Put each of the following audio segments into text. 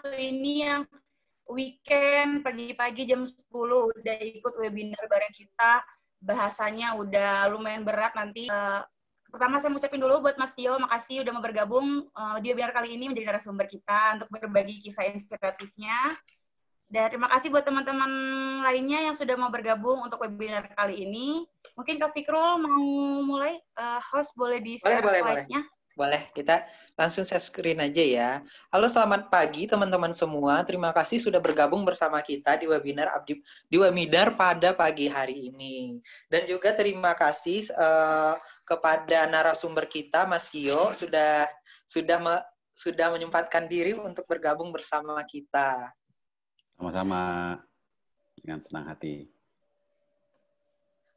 ini yang weekend pagi-pagi jam 10 udah ikut webinar bareng kita. Bahasanya udah lumayan berat nanti. Pertama saya ngucapin dulu buat Mas Tio, makasih udah mau bergabung di webinar kali ini menjadi narasumber kita untuk berbagi kisah inspiratifnya. Dan terima kasih buat teman-teman lainnya yang sudah mau bergabung untuk webinar kali ini. Mungkin Kak Fikrul mau mulai, host boleh di-share slide-nya? Boleh, kita langsung share screen aja ya. Halo, selamat pagi teman-teman semua. Terima kasih sudah bergabung bersama kita di webinar pada pagi hari ini. Dan juga terima kasih kepada narasumber kita, Mas Tio, sudah menyempatkan diri untuk bergabung bersama kita. Sama-sama, dengan senang hati.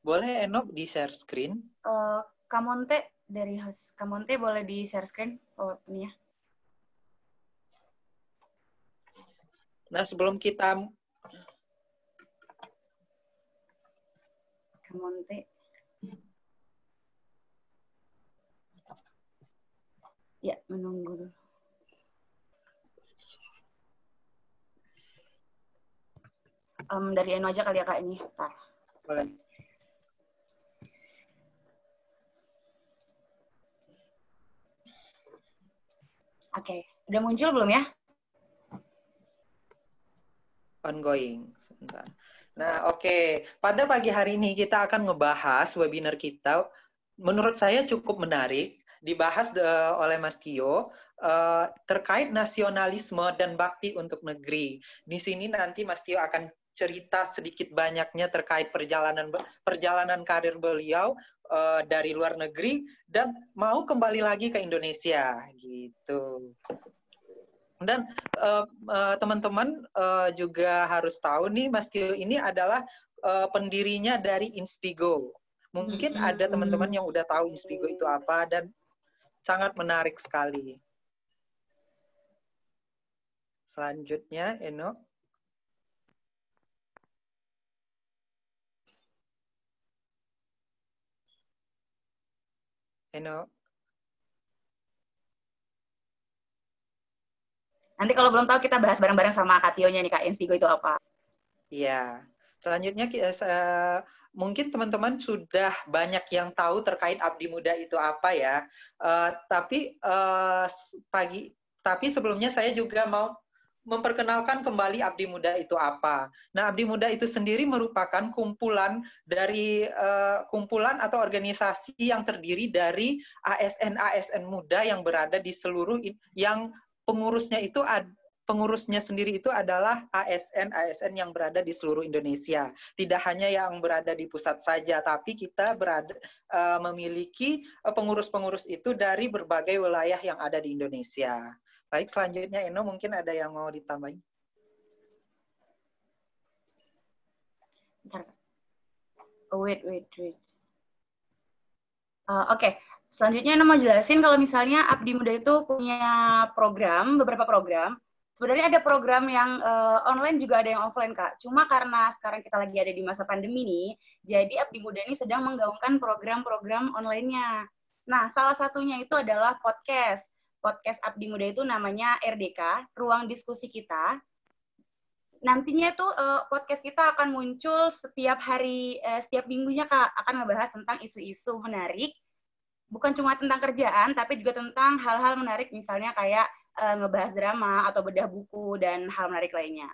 Boleh Enop di-share screen? Kamonte dari host. Kamonte boleh di-share screen PowerPoint-nya. Nah, sebelum kita... Kamonte. Ya, menunggu dulu. Dari Eno aja kali ya, Kak, ini. Bentar. Boleh. Oke, udah muncul belum ya? Ongoing, sebentar. Nah, oke. Pada pagi hari ini kita akan ngebahas webinar kita. Menurut saya cukup menarik, dibahas oleh Mas Tio, terkait nasionalisme dan bakti untuk negeri. Di sini nanti Mas Tio akan cerita sedikit banyaknya terkait perjalanan karir beliau dari luar negeri dan mau kembali lagi ke Indonesia gitu. Dan teman-teman juga harus tahu nih, Mas Tio ini adalah pendirinya dari Inspigo. Mungkin ada teman-teman yang udah tahu Inspigo itu apa dan sangat menarik sekali. Selanjutnya, Eno. Nanti kalau belum tahu kita bahas bareng-bareng sama Kak Tio-nya nih, Kak, Inspigo itu apa. Iya. Selanjutnya mungkin teman-teman sudah banyak yang tahu terkait Abdi Muda itu apa ya. Tapi sebelumnya saya juga mau memperkenalkan kembali Abdi Muda itu apa. Nah, Abdi Muda itu sendiri merupakan kumpulan atau organisasi yang terdiri dari ASN-ASN muda yang berada di seluruh yang pengurusnya sendiri itu adalah ASN yang berada di seluruh Indonesia. Tidak hanya yang berada di pusat saja, tapi kita memiliki pengurus-pengurus itu dari berbagai wilayah yang ada di Indonesia. Baik, selanjutnya Eno mungkin ada yang mau ditambahin. Wait. Oke. Selanjutnya Eno mau jelasin kalau misalnya Abdi Muda itu punya beberapa program. Sebenarnya ada program yang online juga ada yang offline, Kak. Cuma karena sekarang kita lagi ada di masa pandemi nih, jadi Abdi Muda ini sedang menggaungkan program-program online-nya. Nah, salah satunya itu adalah podcast. Podcast Abdi Muda itu namanya RDK, Ruang Diskusi Kita. Nantinya tuh podcast kita akan muncul setiap minggunya, Kak. Akan ngebahas tentang isu-isu menarik. Bukan cuma tentang kerjaan, tapi juga tentang hal-hal menarik, misalnya kayak ngebahas drama atau bedah buku dan hal menarik lainnya.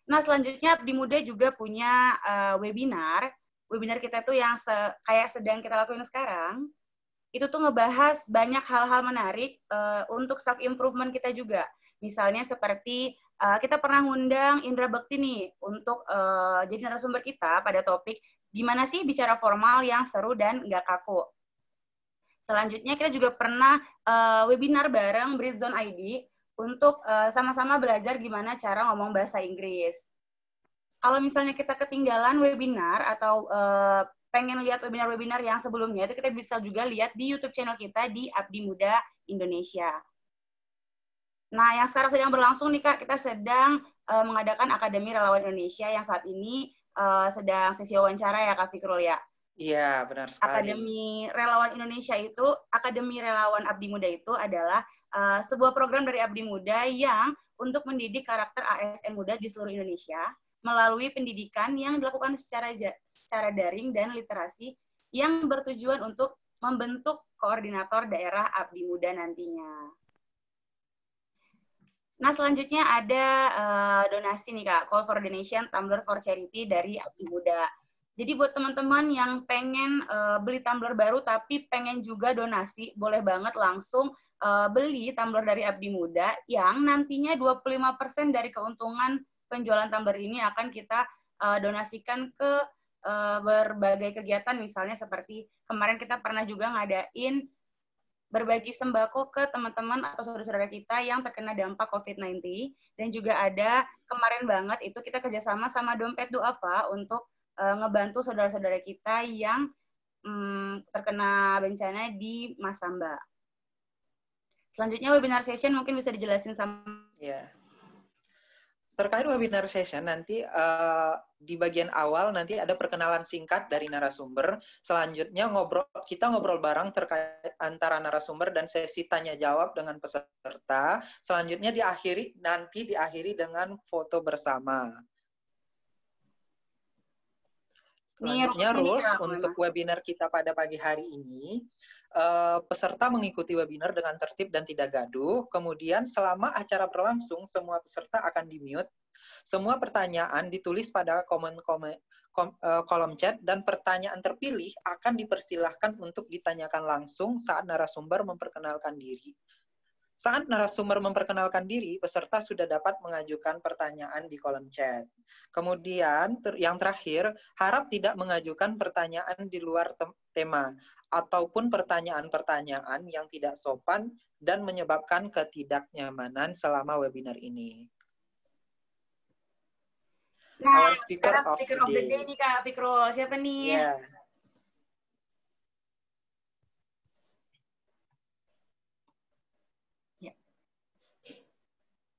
Nah, selanjutnya Abdi Muda juga punya webinar. Webinar kita tuh yang kayak sedang kita lakuin sekarang. Itu tuh ngebahas banyak hal-hal menarik untuk self-improvement kita juga. Misalnya seperti kita pernah ngundang Indra Bekti nih untuk jadi narasumber kita pada topik gimana sih bicara formal yang seru dan nggak kaku. Selanjutnya kita juga pernah webinar bareng Bridgezone ID untuk sama-sama belajar gimana cara ngomong bahasa Inggris. Kalau misalnya kita ketinggalan webinar atau pengen lihat webinar-webinar yang sebelumnya, itu kita bisa juga lihat di YouTube channel kita di Abdi Muda Indonesia. Nah, yang sekarang sedang berlangsung nih, Kak, kita sedang mengadakan Akademi Relawan Indonesia yang saat ini sedang sesi wawancara ya, Kak Fikrul ya. Iya, benar sekali. Akademi Relawan Indonesia Akademi Relawan Abdi Muda itu adalah sebuah program dari Abdi Muda yang untuk mendidik karakter ASN muda di seluruh Indonesia melalui pendidikan yang dilakukan secara daring dan literasi yang bertujuan untuk membentuk koordinator daerah Abdi Muda nantinya. Nah, selanjutnya ada donasi nih Kak, Call for Donation Tumbler for Charity dari Abdi Muda. Jadi buat teman-teman yang pengen beli tumbler baru tapi pengen juga donasi, boleh banget langsung beli tumbler dari Abdi Muda yang nantinya 25% dari keuntungan penjualan tumbler ini akan kita donasikan ke berbagai kegiatan, misalnya seperti kemarin kita pernah juga ngadain berbagi sembako ke teman-teman atau saudara-saudara kita yang terkena dampak COVID-19. Dan juga ada kemarin banget itu kita kerjasama sama Dompet Duafa untuk ngebantu saudara-saudara kita yang terkena bencana di Masamba. Selanjutnya webinar session mungkin bisa dijelasin sama... Ya. Terkait webinar session, nanti di bagian awal nanti ada perkenalan singkat dari narasumber. Selanjutnya kita ngobrol bareng terkait antara narasumber dan sesi tanya jawab dengan peserta. Selanjutnya diakhiri dengan foto bersama. Selanjutnya rules untuk webinar kita pada pagi hari ini. Peserta mengikuti webinar dengan tertib dan tidak gaduh. Kemudian selama acara berlangsung, semua peserta akan di-mute. Semua pertanyaan ditulis pada kolom chat dan pertanyaan terpilih akan dipersilahkan untuk ditanyakan langsung saat narasumber memperkenalkan diri. Saat narasumber memperkenalkan diri, peserta sudah dapat mengajukan pertanyaan di kolom chat. Kemudian, yang terakhir, harap tidak mengajukan pertanyaan di luar tema, ataupun pertanyaan-pertanyaan yang tidak sopan dan menyebabkan ketidaknyamanan selama webinar ini. Nah, sekarang speaker of the day nih Kak Fikro. Siapa nih? Yeah.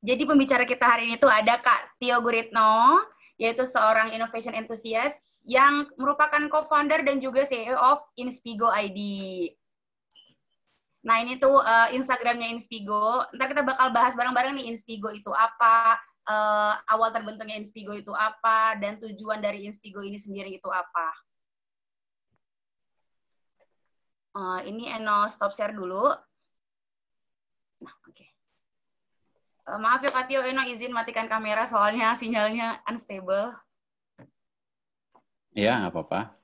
Jadi pembicara kita hari ini tuh ada Kak Tio Guritno, yaitu seorang innovation enthusiast yang merupakan co-founder dan juga CEO of Inspigo ID. Nah, ini tuh Instagramnya Inspigo. Ntar kita bakal bahas bareng-bareng nih Inspigo itu apa, awal terbentuknya Inspigo itu apa, dan tujuan dari Inspigo ini sendiri itu apa. Ini Eno stop share dulu. Nah, oke. Maaf ya Kak Tio, Eno izin matikan kamera soalnya sinyalnya unstable. Iya, nggak apa-apa.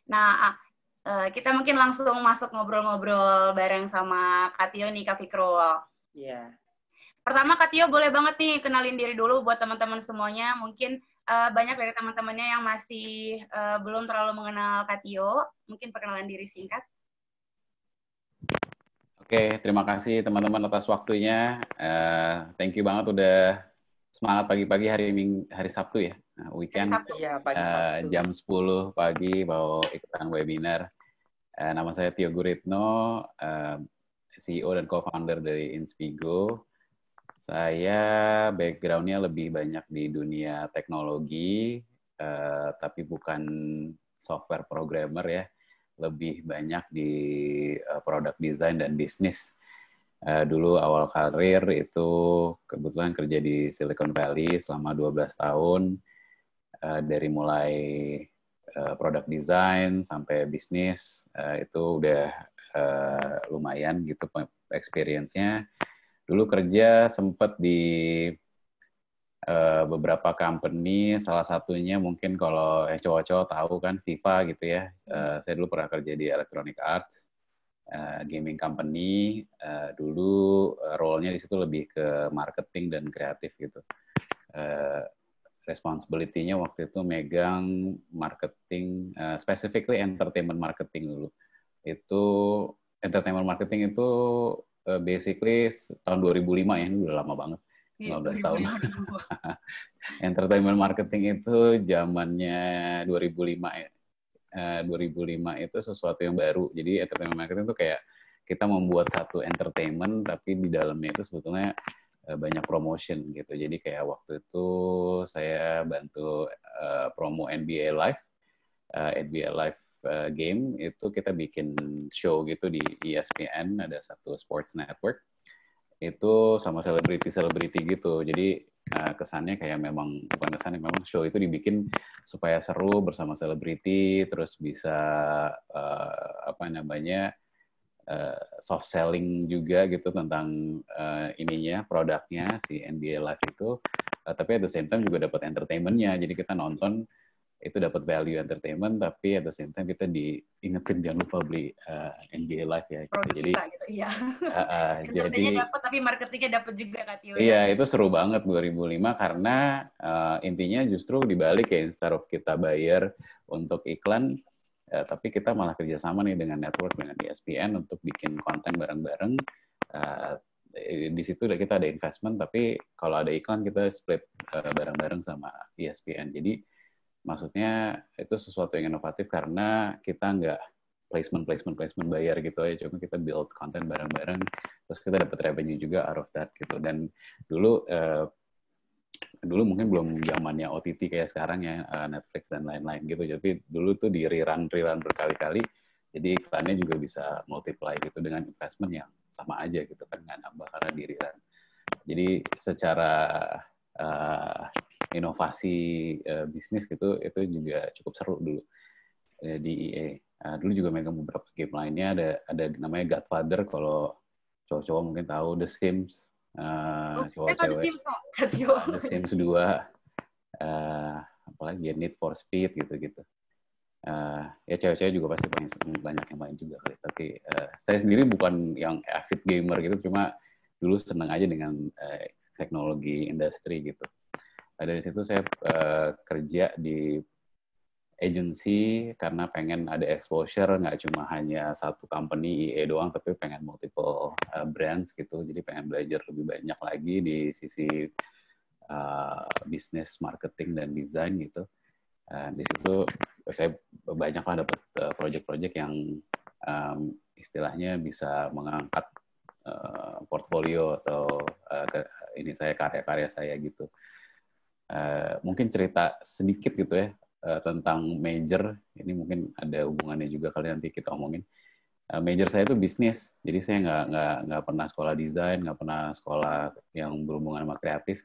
Nah, kita mungkin langsung masuk ngobrol-ngobrol bareng sama Kak Tio nih, Kak Fikro. Iya. Pertama, Kak Tio boleh banget nih kenalin diri dulu buat teman-teman semuanya. Mungkin banyak dari teman-temannya yang masih belum terlalu mengenal Kak Tio. Mungkin perkenalan diri singkat. Oke, terima kasih teman-teman atas waktunya. Thank you banget udah semangat pagi-pagi hari Sabtu ya. Weekend ya, pagi Sabtu. Jam 10 pagi mau ikutan webinar. Nama saya Tio Guritno, CEO dan co-founder dari Inspigo. Saya background-nya lebih banyak di dunia teknologi, tapi bukan software programmer ya. Lebih banyak di product design dan bisnis. Dulu awal karir itu kebetulan kerja di Silicon Valley selama 12 tahun. Dari mulai product design sampai bisnis, itu udah lumayan gitu experience-nya. Dulu kerja sempat di beberapa company, salah satunya mungkin kalau cowok-cowok tahu kan FIFA gitu ya. Saya dulu pernah kerja di Electronic Arts, gaming company. Dulu role-nya di situ lebih ke marketing dan kreatif gitu. Responsibility-nya waktu itu megang marketing, specifically entertainment marketing dulu. Itu entertainment marketing itu basically tahun 2005 ya, ini udah lama banget. 15 tahun. Entertainment marketing itu zamannya 2005 ya. 2005 itu sesuatu yang baru. Jadi entertainment marketing itu kayak kita membuat satu entertainment tapi di dalamnya itu sebetulnya banyak promotion gitu. Jadi kayak waktu itu saya bantu promo NBA Live. NBA Live game itu kita bikin show gitu di ESPN, ada satu sports network. itu sama selebriti gitu. Jadi kesannya kayak bukan kesannya, memang show itu dibikin supaya seru bersama selebriti, terus bisa soft selling juga gitu tentang produknya si NBA Live itu. Tapi at the same time juga dapat entertainment-nya. Jadi kita nonton itu dapat value entertainment, tapi at the same time kita diingetin jangan lupa beli NBA Live ya. Gitu. Jadi gitu, iya. jadi dapat tapi marketingnya dapat juga Kak Tio. Iya, itu seru banget 2005 karena intinya justru dibalik ya, instead of kita bayar untuk iklan, tapi kita malah kerjasama nih dengan network, dengan ESPN untuk bikin konten bareng-bareng. Di situ kita ada investment, tapi kalau ada iklan kita split bareng-bareng sama ESPN. Jadi maksudnya itu sesuatu yang inovatif karena kita nggak placement bayar gitu aja, cuma kita build konten bareng-bareng, terus kita dapat revenue juga out of that gitu. Dan dulu mungkin belum zamannya OTT kayak sekarang ya, Netflix dan lain-lain gitu. Jadi dulu tuh di rerun berkali-kali, jadi iklannya juga bisa multiply gitu dengan investment yang sama aja gitu kan, nggak nambah karena di rerun. Jadi secara inovasi bisnis gitu, itu juga cukup seru dulu di EA. Dulu juga megang beberapa game lainnya, ada namanya Godfather, kalau cowok-cowok mungkin tahu, The Sims, cowok-cewek, The Sims 2, apalagi ya, Need for Speed gitu-gitu. Ya cewek-cewek juga pasti banyak yang main juga kali. Tapi saya sendiri bukan yang avid gamer gitu, cuma dulu senang aja dengan teknologi industri gitu. Dari situ saya kerja di agency karena pengen ada exposure, nggak cuma hanya satu company EA doang, tapi pengen multiple brands gitu. Jadi pengen belajar lebih banyak lagi di sisi bisnis, marketing, dan desain gitu. Di situ saya banyaklah dapat project-project yang istilahnya bisa mengangkat portfolio atau karya-karya saya gitu. Mungkin cerita sedikit gitu ya tentang major, ini mungkin ada hubungannya juga kali nanti kita omongin. Major saya itu bisnis, jadi saya nggak pernah sekolah desain, nggak pernah sekolah yang berhubungan sama kreatif,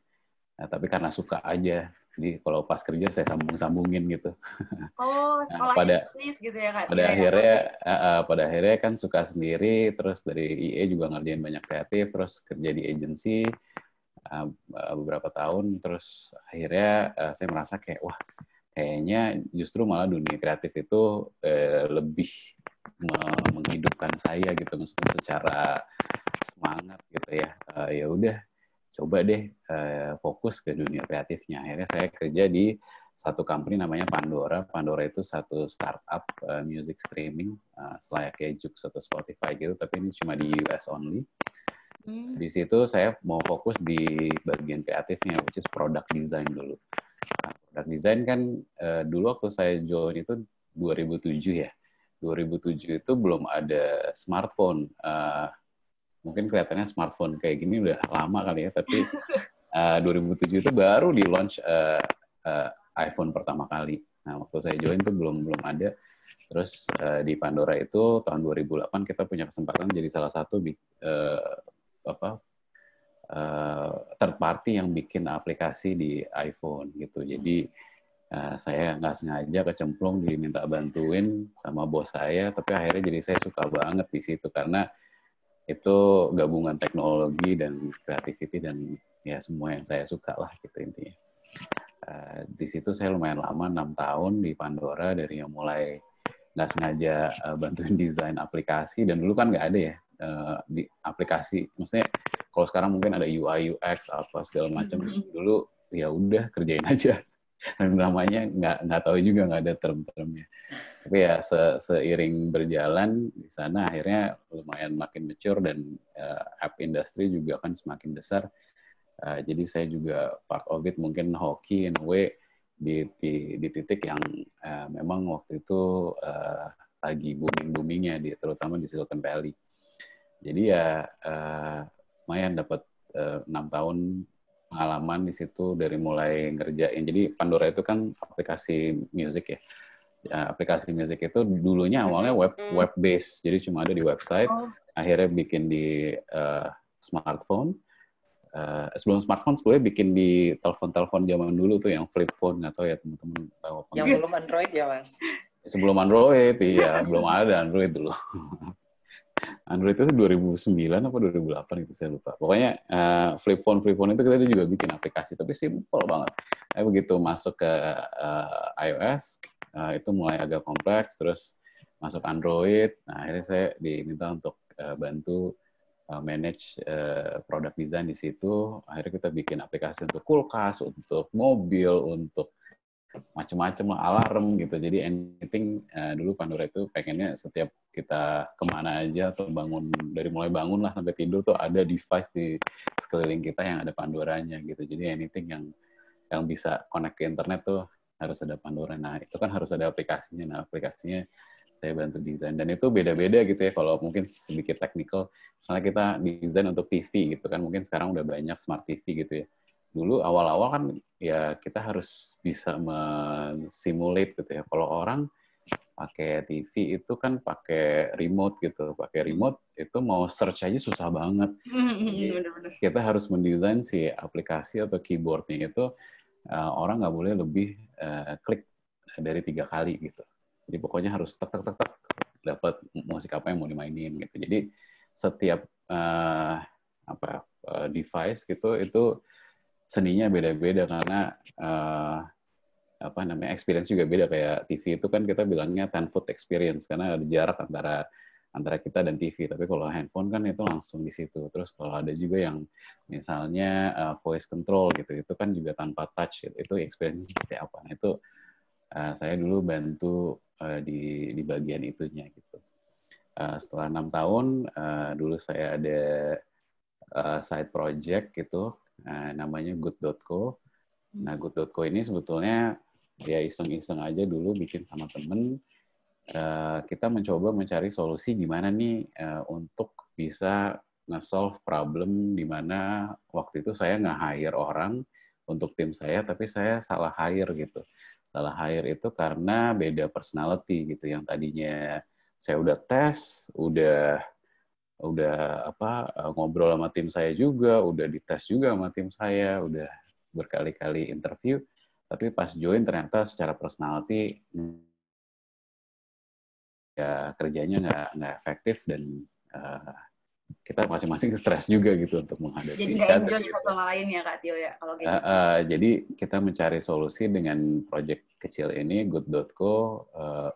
tapi karena suka aja. Jadi kalau pas kerja saya sambungin gitu. Sekolahnya bisnis gitu ya Kak? Pada akhirnya kan suka sendiri, terus dari EA juga ngerjain banyak kreatif, terus kerja di agency beberapa tahun, terus akhirnya saya merasa kayak wah, kayaknya justru malah dunia kreatif itu lebih menghidupkan saya gitu, maksudnya secara semangat gitu ya. Ya udah, coba deh fokus ke dunia kreatifnya. Akhirnya saya kerja di satu company namanya Pandora. Pandora itu satu startup music streaming, selayaknya Joox atau Spotify gitu, tapi ini cuma di US only. Di situ saya mau fokus di bagian kreatifnya, which is product design dulu. Product design kan dulu waktu saya join itu 2007 ya. 2007 itu belum ada smartphone. Mungkin kelihatannya smartphone kayak gini udah lama kali ya, tapi 2007 itu baru di launch iPhone pertama kali. Nah, waktu saya join itu belum ada. Terus di Pandora itu tahun 2008 kita punya kesempatan jadi salah satu third party yang bikin aplikasi di iPhone gitu. Jadi saya nggak sengaja kecemplung, diminta bantuin sama bos saya, tapi akhirnya jadi saya suka banget di situ karena itu gabungan teknologi dan creativity dan ya semua yang saya suka lah gitu intinya. Di situ saya lumayan lama, 6 tahun di Pandora, dari yang mulai nggak sengaja bantuin desain aplikasi, dan dulu kan nggak ada ya di aplikasi, maksudnya kalau sekarang mungkin ada UI UX apa segala macam, dulu ya udah kerjain aja, dan namanya nggak tahu juga, nggak ada term-termnya. Tapi ya seiring berjalan di sana akhirnya lumayan makin mature, dan app industry juga kan semakin besar. Jadi saya juga part of it, mungkin hoki in a way di titik yang memang waktu itu lagi boomingnya terutama di Silicon Valley. Jadi ya lumayan dapat 6 tahun pengalaman di situ, dari mulai ngerjain. Jadi Pandora itu kan aplikasi music ya. Aplikasi music itu dulunya awalnya web based, jadi cuma ada di website. Akhirnya bikin di smartphone. Sebelum smartphone sebelumnya bikin di telepon-telepon zaman dulu tuh yang flip phone, nggak tahu ya teman-teman tahu apa Yang enggak. belum Android ya, Mas? Sebelum Android, iya, belum ada Android dulu. Android itu 2009 apa 2008 itu saya lupa. Pokoknya flip phone itu kita juga bikin aplikasi, tapi simple banget. Begitu masuk ke iOS, itu mulai agak kompleks, terus masuk Android. Nah, akhirnya saya diminta untuk bantu manage product design di situ. Akhirnya kita bikin aplikasi untuk kulkas, untuk mobil, untuk macam-macam lah, alarm gitu. Jadi anything dulu Pandora itu pengennya setiap kita kemana aja atau bangun, dari mulai bangun lah sampai tidur tuh ada device di sekeliling kita yang ada Pandoranya gitu. Jadi anything yang bisa connect ke internet tuh harus ada Pandora. Nah itu kan harus ada aplikasinya. Nah aplikasinya saya bantu desain, dan itu beda-beda gitu ya. Kalau mungkin sedikit technical, misalnya kita desain untuk TV gitu kan, mungkin sekarang udah banyak smart TV gitu ya. Dulu awal-awal kan ya kita harus bisa mensimulate gitu ya. Kalau orang pakai TV itu kan pakai remote gitu, pakai remote itu mau search aja susah banget. Jadi kita harus mendesain si aplikasi atau keyboardnya itu orang nggak boleh lebih klik dari 3 kali gitu. Jadi pokoknya harus tek dapat musik apa yang mau dimainin gitu. Jadi setiap device gitu itu seninya beda-beda karena experience juga beda. Kayak TV itu kan kita bilangnya 10-foot experience karena ada jarak antara kita dan TV. Tapi kalau handphone kan itu langsung di situ. Terus kalau ada juga yang misalnya voice control gitu, itu kan juga tanpa touch gitu. Itu experience seperti apa? Nah itu saya dulu bantu di bagian itunya gitu. Setelah 6 tahun, dulu saya ada side project gitu, namanya Good.co. Nah, Good.co ini sebetulnya ya iseng-iseng aja dulu bikin sama temen. Kita mencoba mencari solusi gimana nih untuk bisa nge-solve problem di mana waktu itu saya nge-hire orang untuk tim saya, tapi saya salah hire gitu. Salah hire itu karena beda personality gitu. Yang tadinya saya udah tes, udah ngobrol sama tim saya juga, udah dites juga sama tim saya, udah berkali-kali interview, tapi pas join ternyata secara personality ya kerjanya nggak efektif, dan kita masing-masing stres juga gitu untuk menghadapi. Jadi nggak enjoy satu sama lain ya Kak Tio ya kalau gitu. Jadi kita mencari solusi dengan project kecil ini Good.co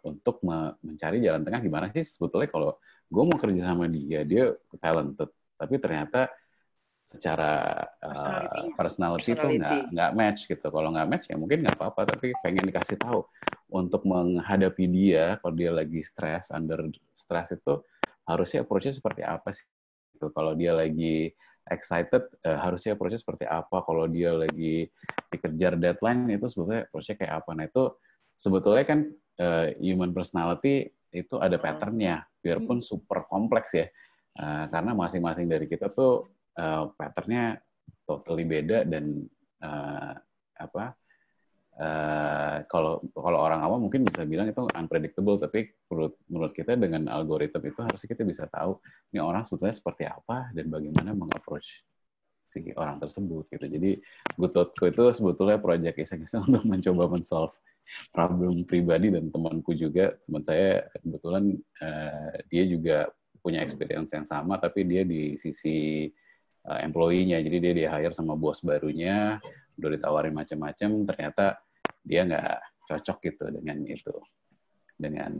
untuk mencari jalan tengah gimana sih sebetulnya kalau gue mau kerja sama dia talented, tapi ternyata secara personality itu nggak match gitu. Kalau nggak match ya mungkin nggak apa-apa, tapi pengen dikasih tahu untuk menghadapi dia kalau dia lagi stres, under stress itu harusnya approach-nya seperti apa sih? Kalau dia lagi excited, harusnya approach-nya seperti apa? Kalau dia lagi dikejar deadline, itu sebetulnya approach-nya kayak apa? Nah, itu sebetulnya kan human personality itu ada pattern-nya, biarpun super kompleks ya. Karena masing-masing dari kita tuh pattern-nya totally beda, dan kalau orang awam mungkin bisa bilang itu unpredictable, tapi menurut kita dengan algoritma itu harusnya kita bisa tahu ini orang sebetulnya seperti apa dan bagaimana mengapproach si orang tersebut gitu. Jadi Good.co itu sebetulnya project iseng-iseng untuk mencoba men-solve problem pribadi, dan temanku juga, teman saya kebetulan dia juga punya experience yang sama, tapi dia di sisi employee-nya, jadi dia di-hire sama bos barunya, udah ditawarin macam-macam, ternyata dia nggak cocok gitu dengan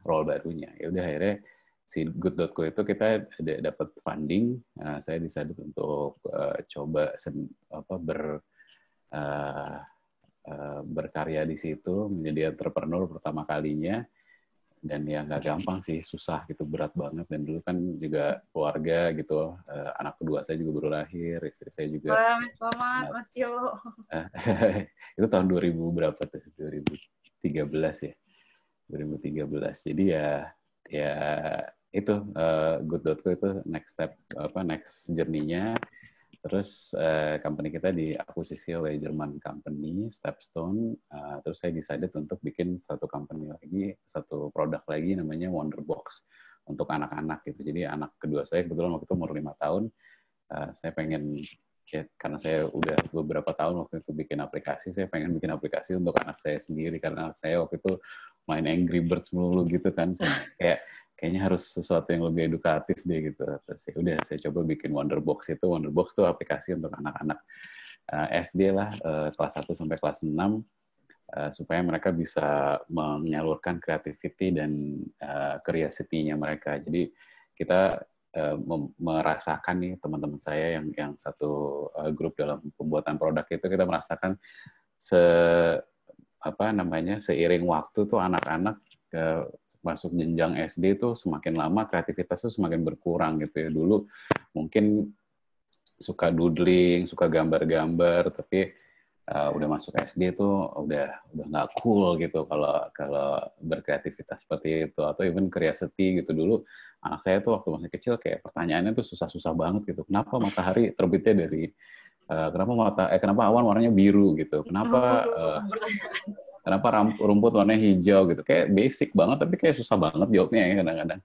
role barunya. Ya udah akhirnya si Good.co itu kita dapat funding, saya decided untuk coba berkarya di situ, menjadi entrepreneur pertama kalinya. Dan ya nggak gampang sih, susah gitu, berat banget. Dan dulu kan juga keluarga gitu, anak kedua saya juga baru lahir, istri saya juga. Wah, selamat Mas Tio. Itu tahun 2000 berapa tuh? 2013 ya. 2013. Jadi ya itu Good.co itu next step, next journey-nya. Terus company kita diakuisisi oleh Jerman company Stepstone. Terus saya decided untuk bikin satu company lagi, satu produk lagi namanya Wonderbox untuk anak-anak gitu. Jadi anak kedua saya kebetulan waktu itu umur 5 tahun. Saya pengen, ya, karena saya udah beberapa tahun waktu itu bikin aplikasi, saya pengen bikin aplikasi untuk anak saya sendiri, karena anak saya waktu itu main Angry Birds melulu gitu kan. Kayaknya harus sesuatu yang lebih edukatif deh gitu. Terus ya udah saya coba bikin Wonderbox itu. Wonderbox itu aplikasi untuk anak-anak SD lah, kelas 1 sampai kelas 6, supaya mereka bisa menyalurkan creativity dan curiosity-nya mereka. Jadi kita merasakan nih, teman-teman saya yang satu grup dalam pembuatan produk itu, kita merasakan seiring waktu tuh anak-anak masuk jenjang SD tuh semakin lama kreativitas tuh semakin berkurang gitu ya. Dulu mungkin suka doodling, suka gambar-gambar, tapi udah masuk SD tuh udah nggak cool gitu kalau berkreativitas seperti itu, atau even curiosity gitu. Dulu anak saya tuh waktu masih kecil kayak pertanyaannya tuh susah-susah banget gitu. Kenapa matahari terbitnya dari kenapa awan warnanya biru gitu? Kenapa rumput warnanya hijau gitu? Kayak basic banget tapi kayak susah banget jawabnya ya kadang-kadang.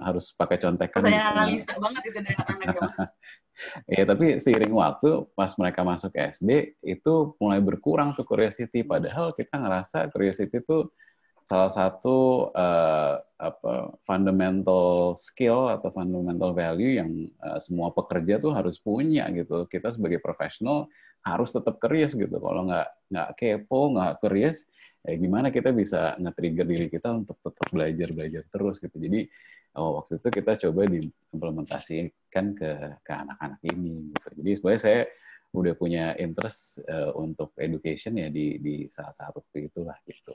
Harus pakai contekan. Pertanyaan analisa banget itu dari anak-anak ya, Mas. Ya, tapi seiring waktu, pas mereka masuk SD, itu mulai berkurang tuh curiosity. Padahal kita ngerasa curiosity itu salah satu fundamental skill atau fundamental value yang semua pekerja tuh harus punya gitu. Kita sebagai profesional harus tetap curious gitu. Kalau nggak kepo, nggak curious, ya gimana kita bisa nge-trigger diri kita untuk tetap belajar terus gitu. Jadi waktu itu kita coba diimplementasikan ke anak-anak ini gitu. Jadi sebenarnya saya udah punya interest untuk education ya di saat-saat waktu itulah gitu.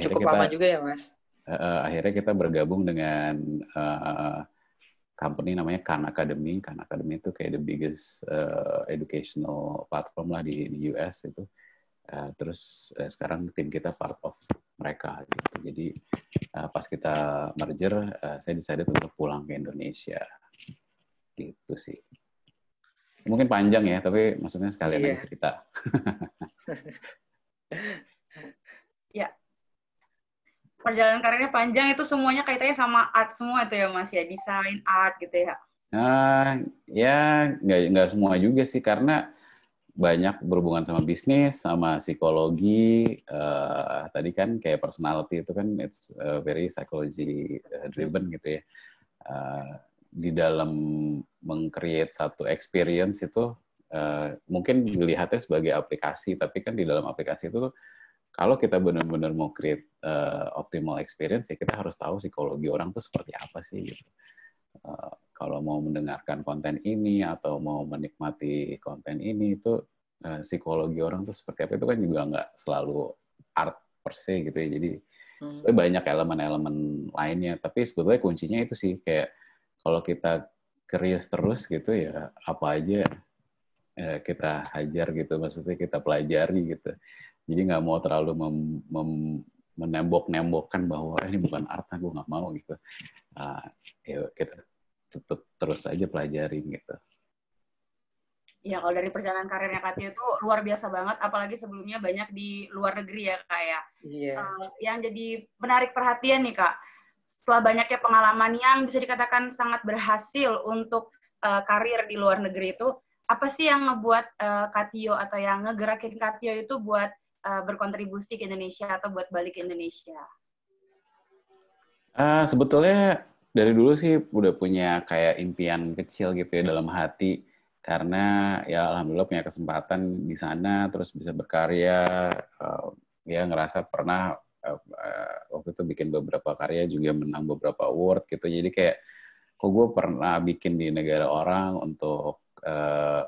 Cukup lama juga ya, Mas? Akhirnya kita bergabung dengan company namanya Khan Academy. Khan Academy itu kayak the biggest educational platform lah di US itu. Terus sekarang tim kita part of mereka gitu. Jadi pas kita merger, saya decided untuk pulang ke Indonesia. Gitu sih. Mungkin panjang ya, tapi maksudnya sekalian aja cerita. Ya. Perjalanan karirnya panjang, itu semuanya kaitannya sama art semua itu ya, Mas ya, desain, art gitu ya. Ya nggak semua juga sih, karena banyak berhubungan sama bisnis, sama psikologi. Tadi kan kayak personality itu kan it's very psychology driven gitu ya. Di dalam meng-create satu experience itu mungkin dilihatnya sebagai aplikasi, tapi kan di dalam aplikasi itu kalau kita benar-benar mau create optimal experience, ya kita harus tahu psikologi orang tuh seperti apa sih gitu. Kalau mau mendengarkan konten ini atau mau menikmati konten ini, itu psikologi orang tuh seperti apa, itu kan juga nggak selalu art per se gitu ya. Jadi banyak elemen-elemen lainnya, tapi sebetulnya kuncinya itu sih, kayak kalau kita curious terus gitu ya, apa aja kita hajar gitu, maksudnya kita pelajari gitu. Jadi nggak mau terlalu menembok-nembokkan bahwa ini bukan art, gue nggak mau gitu. Ya kita tetap terus aja pelajarin gitu. Ya, kalau dari perjalanan karirnya Kak Tio itu luar biasa banget, apalagi sebelumnya banyak di luar negeri ya, Kak ya. Yang jadi menarik perhatian nih, Kak, setelah banyaknya pengalaman yang bisa dikatakan sangat berhasil untuk karir di luar negeri itu, apa sih yang ngebuat Kak Tio atau yang ngegerakin Kak Tio itu buat berkontribusi ke Indonesia atau buat balik ke Indonesia? Sebetulnya dari dulu sih udah punya kayak impian kecil gitu ya dalam hati, karena ya alhamdulillah punya kesempatan di sana, terus bisa berkarya, ya ngerasa pernah waktu itu bikin beberapa karya juga menang beberapa award gitu. Jadi kayak kok gue pernah bikin di negara orang untuk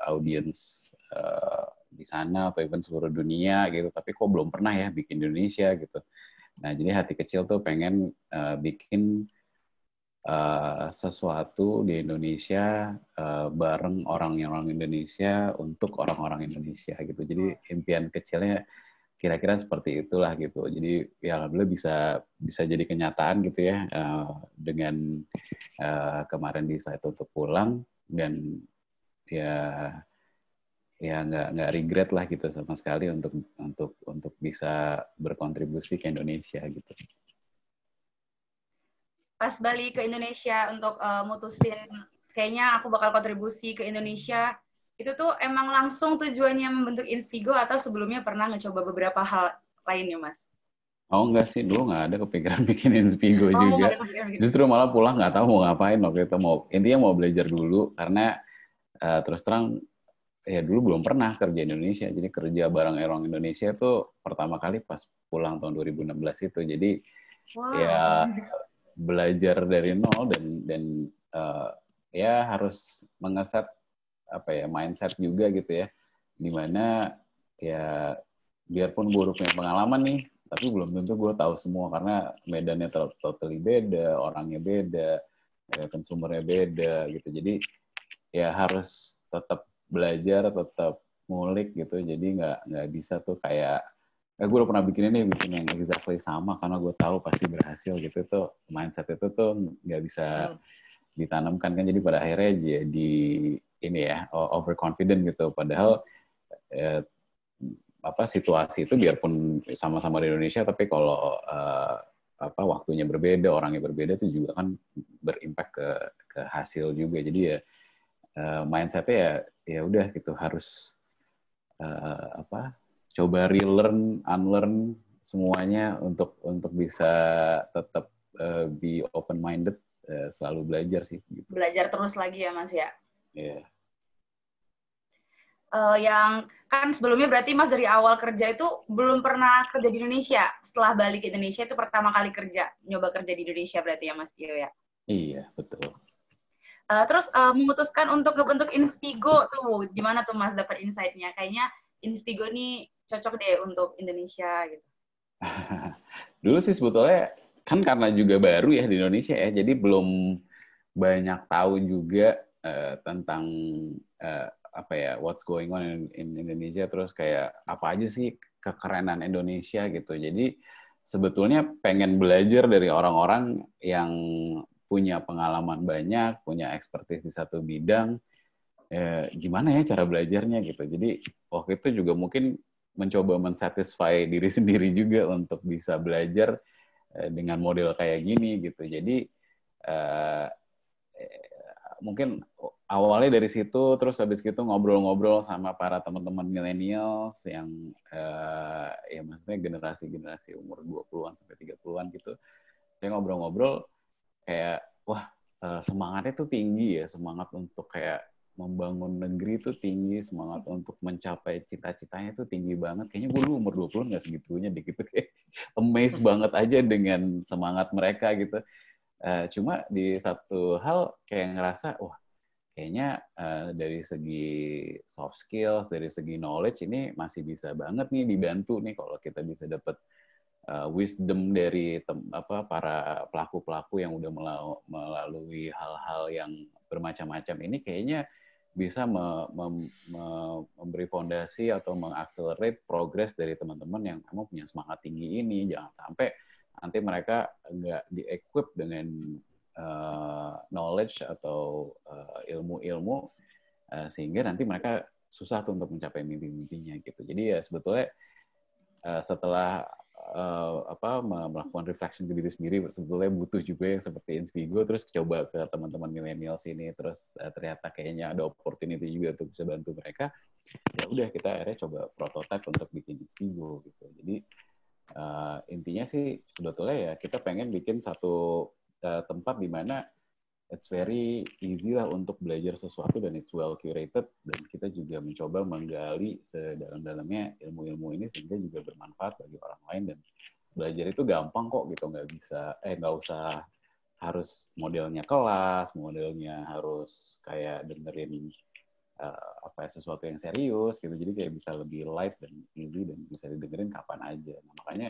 audiens di sana atau even seluruh dunia gitu, tapi kok belum pernah ya bikin di Indonesia gitu. Nah, jadi hati kecil tuh pengen bikin sesuatu di Indonesia bareng orang-orang Indonesia untuk orang-orang Indonesia gitu. Jadi impian kecilnya kira-kira seperti itulah gitu. Jadi ya alhamdulillah bisa jadi kenyataan gitu ya, dengan kemarin decide untuk pulang, dan ya nggak regret lah gitu sama sekali untuk bisa berkontribusi ke Indonesia gitu. Pas balik ke Indonesia untuk mutusin kayaknya aku bakal kontribusi ke Indonesia, itu tuh emang langsung tujuannya membentuk Inspigo atau sebelumnya pernah mencoba beberapa hal lainnya, Mas? Oh enggak sih, dulu nggak ada kepikiran bikin Inspigo Oh, nggak juga. ada kepikiran gitu. Justru malah pulang nggak tahu mau ngapain waktu itu. Intinya mau belajar dulu, karena terus terang ya dulu belum pernah kerja Indonesia. Jadi kerja bareng orang Indonesia itu pertama kali pas pulang tahun 2016 itu. Jadi Wow. ya belajar dari nol dan ya harus mengeset apa ya mindset juga gitu ya, dimana ya biarpun gue udah punya pengalaman nih, tapi belum tentu gue tahu semua karena medannya totally beda, orangnya beda, konsumernya beda gitu. Jadi ya harus tetap belajar, tetap ngulik gitu. Jadi nggak bisa tuh kayak gue udah pernah bikin ini, bikin yang exactly sama karena gue tahu pasti berhasil gitu. Tuh mindset itu tuh nggak bisa ditanamkan kan, jadi pada akhirnya jadi ini ya overconfident gitu. Padahal situasi itu biarpun sama-sama di Indonesia, tapi kalau waktunya berbeda, orangnya berbeda, itu juga kan berimpact ke hasil juga. Jadi ya mindsetnya ya udah gitu, harus coba relearn, unlearn semuanya untuk bisa tetap be open minded, selalu belajar sih gitu. Belajar terus lagi ya, Mas ya. Iya. Yang kan sebelumnya berarti Mas dari awal kerja itu belum pernah kerja di Indonesia. Setelah balik ke Indonesia itu pertama kali nyoba kerja di Indonesia berarti ya, Mas Tio ya. Iya, betul. Terus memutuskan untuk ngebentuk Inspigo tuh, gimana tuh Mas dapat insight-nya? Kayaknya Inspigo nih cocok deh untuk Indonesia gitu. Dulu sih sebetulnya kan karena juga baru ya di Indonesia ya, jadi belum banyak tahu juga tentang what's going on in Indonesia, terus kayak apa aja sih kekerenan Indonesia gitu. Jadi sebetulnya pengen belajar dari orang-orang yang punya pengalaman banyak, punya expertise di satu bidang, gimana ya cara belajarnya gitu. Jadi waktu itu juga mungkin mencoba mensatisfy diri sendiri juga untuk bisa belajar dengan model kayak gini gitu. Jadi mungkin awalnya dari situ, terus habis gitu ngobrol-ngobrol sama para teman-teman millennials yang ya maksudnya generasi umur 20-an sampai 30-an gitu. Saya ngobrol-ngobrol kayak wah, semangatnya tuh tinggi ya, semangat untuk kayak membangun negeri itu tinggi, semangat untuk mencapai cita-citanya itu tinggi banget. Kayaknya gue dulu umur 20 nggak segitunya deh gitu. Kayak amazed banget aja dengan semangat mereka gitu. Cuma di satu hal kayak ngerasa, wah kayaknya dari segi soft skills, dari segi knowledge ini masih bisa banget nih dibantu nih kalau kita bisa dapat wisdom dari para pelaku-pelaku yang udah melalui hal-hal yang bermacam-macam ini, kayaknya bisa memberi fondasi atau mengakselerate progress dari teman-teman yang memang punya semangat tinggi ini. Jangan sampai nanti mereka nggak di-equip dengan knowledge atau ilmu-ilmu sehingga nanti mereka susah tuh untuk mencapai mimpi-mimpinya gitu. Jadi ya sebetulnya setelah melakukan reflection ke diri sendiri, sebetulnya butuh juga yang seperti Inspigo, terus coba ke teman-teman milenial sini, terus ternyata kayaknya ada opportunity juga untuk bisa bantu mereka. Ya udah, kita akhirnya coba prototype untuk bikin Inspigo gitu. Jadi intinya sih sebetulnya ya kita pengen bikin satu tempat di mana it's very easy lah untuk belajar sesuatu dan it's well curated, dan kita juga mencoba menggali sedalam-dalamnya ilmu-ilmu ini sehingga juga bermanfaat bagi orang lain. Dan belajar itu gampang kok gitu, nggak usah harus modelnya kelas, modelnya harus kayak dengerin sesuatu yang serius gitu. Jadi kayak bisa lebih light dan easy dan bisa didengerin kapan aja. Nah, makanya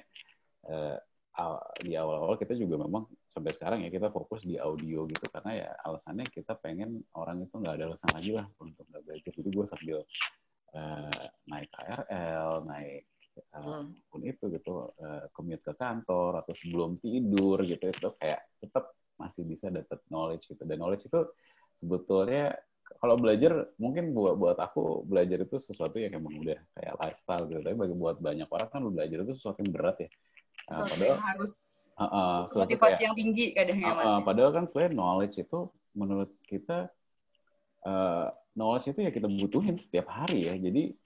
di awal-awal kita juga memang sampai sekarang ya kita fokus di audio gitu, karena ya alasannya kita pengen orang itu nggak ada alasan lagi lah untuk nggak belajar. Jadi gue sambil naik KRL, naik pun itu gitu, commute ke kantor atau sebelum tidur gitu, itu kayak tetap masih bisa dapat knowledge gitu. Dan knowledge itu sebetulnya kalau belajar, mungkin buat aku belajar itu sesuatu yang emang udah kayak lifestyle gitu, tapi buat banyak orang kan belajar itu sesuatu yang berat ya. Sesuatu Padahal yang harus motivasi yang tinggi kadang ya Mas. Padahal kan sebenarnya knowledge itu menurut kita knowledge itu ya kita butuhin setiap hari ya. Jadi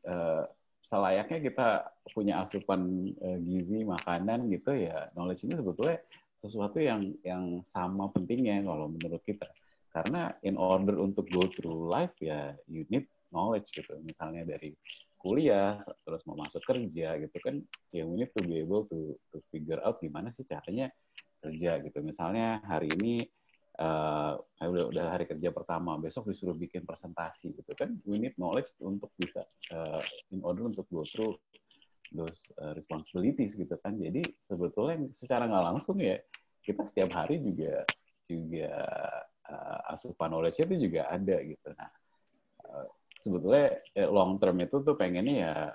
selayaknya kita punya asupan gizi makanan gitu ya, knowledge ini sebetulnya sesuatu yang sama pentingnya kalau menurut kita. Karena in order untuk go through life ya you need knowledge gitu. Misalnya dari kuliah terus mau masuk kerja gitu kan, ya we need to be able to figure out gimana sih caranya kerja gitu. Misalnya hari ini udah hari kerja pertama, besok disuruh bikin presentasi gitu kan, we need knowledge untuk bisa in order untuk go through those responsibilities gitu kan. Jadi sebetulnya secara nggak langsung ya kita setiap hari juga asupan knowledge itu juga ada gitu. Nah sebetulnya long term itu tuh pengennya ya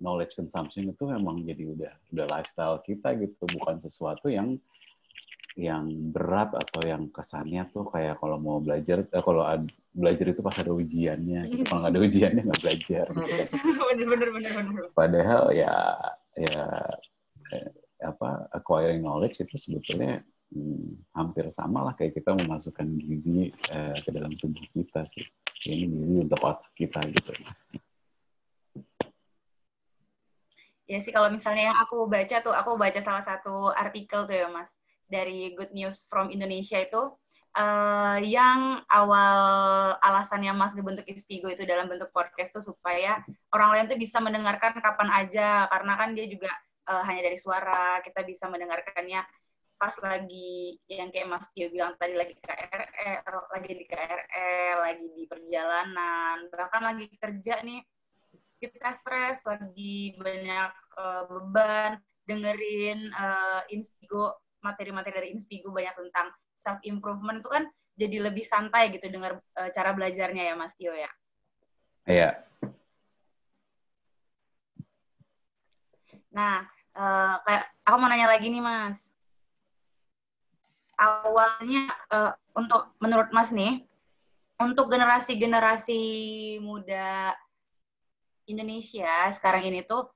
knowledge consumption itu memang jadi udah lifestyle kita gitu, bukan sesuatu yang berat atau yang kesannya tuh kayak kalau mau belajar, belajar itu pas ada ujiannya, gitu. Kalau nggak ada ujiannya nggak belajar. Gitu. Bener. Padahal ya acquiring knowledge itu sebetulnya hampir sama lah kayak kita memasukkan gizi ke dalam tubuh kita sih. Ini gizi untuk otak kita gitu. Ya sih, kalau misalnya yang aku baca salah satu artikel tuh ya Mas, dari Good News from Indonesia itu, yang awal alasannya Mas ngebentuk Inspigo itu dalam bentuk podcast tuh supaya orang lain tuh bisa mendengarkan kapan aja, karena kan dia juga hanya dari suara, kita bisa mendengarkannya pas lagi yang kayak Mas Tio bilang tadi, lagi di KRL, lagi di perjalanan, bahkan lagi kerja nih, kita stres, lagi banyak beban, dengerin Inspigo, materi-materi dari Inspigo banyak tentang self-improvement, itu kan jadi lebih santai gitu dengar cara belajarnya ya Mas Tio ya? Iya. Nah, kayak aku mau nanya lagi nih Mas. Awalnya, menurut Mas nih, untuk generasi-generasi muda Indonesia sekarang ini tuh,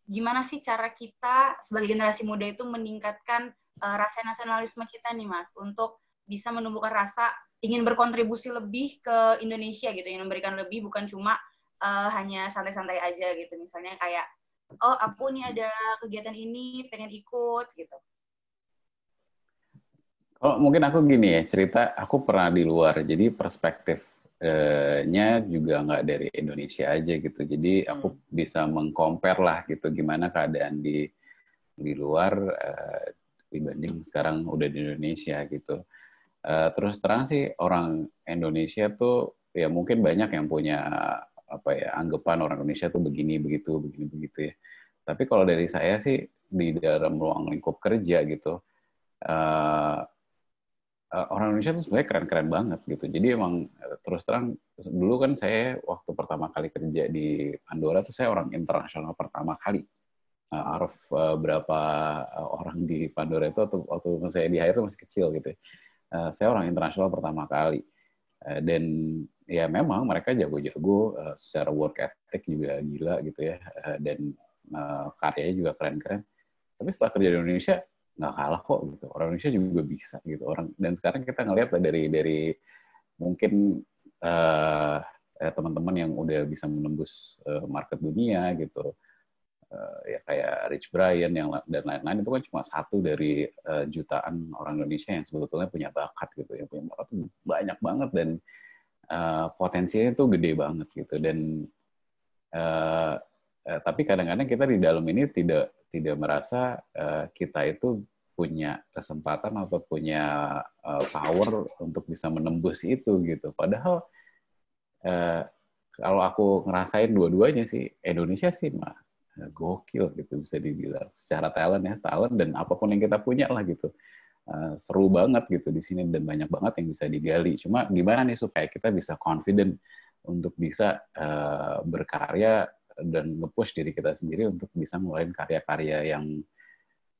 gimana sih cara kita sebagai generasi muda itu meningkatkan rasa nasionalisme kita nih Mas, untuk bisa menumbuhkan rasa ingin berkontribusi lebih ke Indonesia gitu, ingin memberikan lebih, bukan cuma hanya santai-santai aja gitu, misalnya kayak, oh aku nih ada kegiatan ini, pengen ikut gitu. Kalau mungkin aku gini ya, cerita aku pernah di luar, jadi perspektifnya juga nggak dari Indonesia aja gitu. Jadi aku bisa meng-compare lah gitu gimana keadaan di luar dibanding sekarang udah di Indonesia gitu. Terus terang sih orang Indonesia tuh ya mungkin banyak yang punya anggapan orang Indonesia tuh begini begitu ya. Tapi kalau dari saya sih di dalam ruang lingkup kerja gitu, orang Indonesia tuh sebenarnya keren-keren banget gitu. Jadi emang terus terang dulu kan saya waktu pertama kali kerja di Pandora tuh saya orang internasional pertama kali. Out of berapa orang di Pandora itu waktu saya di hire itu masih kecil gitu. Saya orang internasional pertama kali. Dan ya memang mereka jago-jago secara work ethic juga gila gitu ya. Dan karyanya juga keren-keren. Tapi setelah kerja di Indonesia nggak kalah kok gitu. Orang Indonesia juga bisa gitu. Dan sekarang kita ngelihat dari mungkin teman-teman yang udah bisa menembus market dunia gitu. Ya kayak Rich Brian dan lain-lain, itu kan cuma satu dari jutaan orang Indonesia yang sebetulnya punya bakat gitu. Yang punya bakat banyak banget dan potensinya itu gede banget gitu. Dan tapi kadang-kadang kita di dalam ini tidak merasa kita itu punya kesempatan atau punya power untuk bisa menembus itu gitu. Padahal kalau aku ngerasain dua-duanya sih, Indonesia sih mah gokil gitu bisa dibilang secara talent dan apapun yang kita punya lah gitu. Seru banget gitu di sini dan banyak banget yang bisa digali. Cuma gimana nih supaya kita bisa confident untuk bisa berkarya dan nge-push diri kita sendiri untuk bisa ngeluarin karya-karya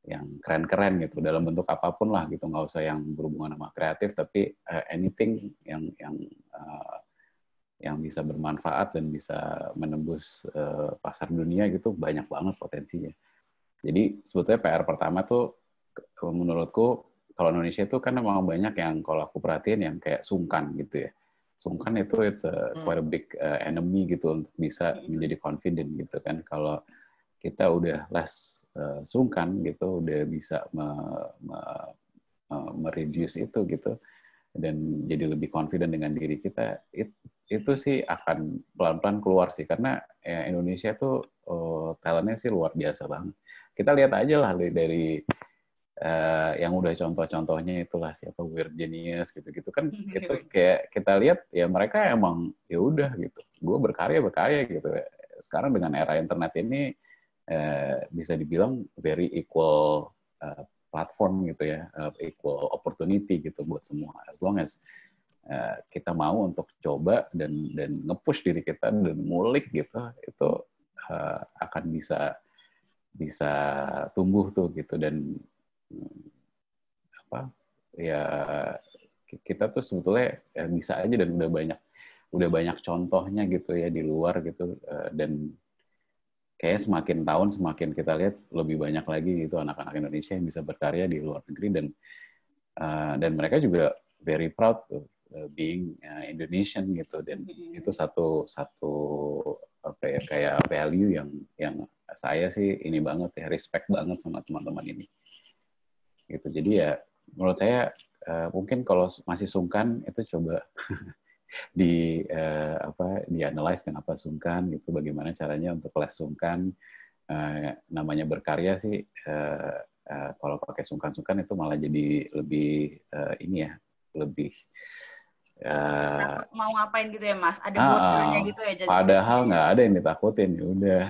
yang keren-keren gitu dalam bentuk apapun lah gitu, nggak usah yang berhubungan sama kreatif tapi anything yang bisa bermanfaat dan bisa menembus pasar dunia gitu, banyak banget potensinya. Jadi sebetulnya PR pertama tuh menurutku kalau Indonesia itu kan memang banyak yang kalau aku perhatiin yang kayak sungkan gitu ya. sungkan itu it's quite a big enemy gitu untuk bisa menjadi confident gitu kan. Kalau kita udah less sungkan gitu, udah bisa mereduce itu gitu, dan jadi lebih confident dengan diri kita, itu sih akan pelan-pelan keluar sih, karena Indonesia tuh talentnya sih luar biasa banget. Kita lihat aja lah dari yang udah contoh-contohnya itulah siapa Weird Genius gitu-gitu kan, itu kayak kita lihat ya mereka emang ya udah gitu, gue berkarya gitu. Sekarang dengan era internet ini bisa dibilang very equal platform gitu ya, equal opportunity gitu buat semua, as long as kita mau untuk coba dan nge-push diri kita dan ngulik gitu, itu akan bisa tumbuh tuh gitu. Dan apa ya, kita tuh sebetulnya bisa aja, dan udah banyak contohnya gitu ya di luar gitu, dan kayak semakin tahun semakin kita lihat lebih banyak lagi gitu anak-anak Indonesia yang bisa berkarya di luar negeri, dan mereka juga very proud tuh being Indonesian gitu, dan itu satu apa ya, kayak value yang saya sih ini banget ya, respect banget sama teman-teman ini gitu. Jadi ya menurut saya mungkin kalau masih sungkan itu coba dianalyze kenapa sungkan gitu, bagaimana caranya untuk less sungkan. Namanya berkarya sih kalau pakai sungkan-sungkan itu malah jadi lebih ini ya, lebih takut mau ngapain gitu ya Mas, ada bordernya gitu ya. Padahal nggak ada yang ditakutin, ya udah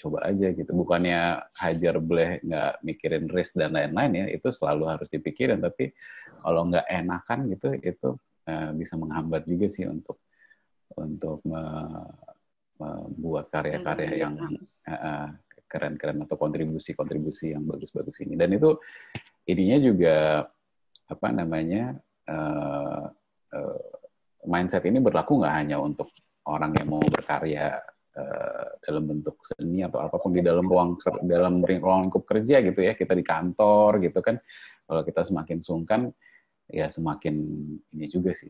coba aja gitu, bukannya hajar bleh nggak mikirin risk dan lain-lain ya, itu selalu harus dipikirin, tapi kalau nggak enakan gitu itu bisa menghambat juga sih untuk membuat karya-karya yang keren-keren atau kontribusi yang bagus-bagus ini. Dan itu ininya juga apa namanya, mindset ini berlaku nggak hanya untuk orang yang mau berkarya dalam bentuk seni atau apapun di dalam ruang lingkup kerja gitu ya, kita di kantor gitu kan, kalau kita semakin sungkan ya semakin ini juga sih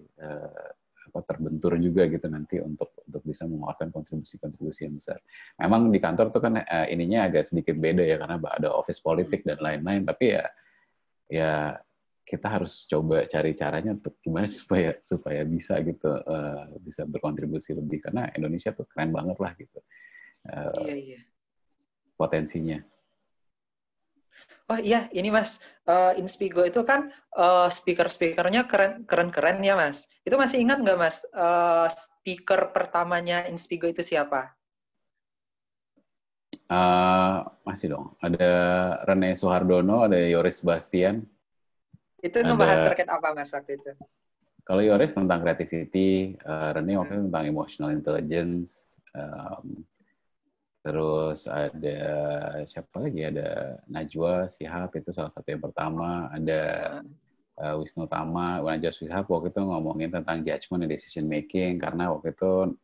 terbentur juga gitu nanti untuk bisa mengeluarkan kontribusi yang besar. Memang di kantor tuh kan ininya agak sedikit beda ya, karena ada office politik dan lain-lain, tapi ya kita harus coba cari caranya untuk gimana supaya bisa gitu, bisa berkontribusi lebih, karena Indonesia tuh keren banget lah gitu potensinya. Oh iya, ini Mas, Inspigo itu kan speaker-speakernya keren-keren ya Mas. Itu masih ingat nggak Mas, speaker pertamanya Inspigo itu siapa? Masih dong. Ada Rene Suhardono, ada Yoris Bastian. Itu ngebahas terkait apa Mas waktu itu? Kalau Yoris tentang creativity, Rene waktu itu tentang emotional intelligence. Terus ada siapa lagi? Ada Najwa Shihab, itu salah satu yang pertama. Ada Wisnu Tama, Najwa Shihab waktu itu ngomongin tentang judgment and decision making, karena waktu itu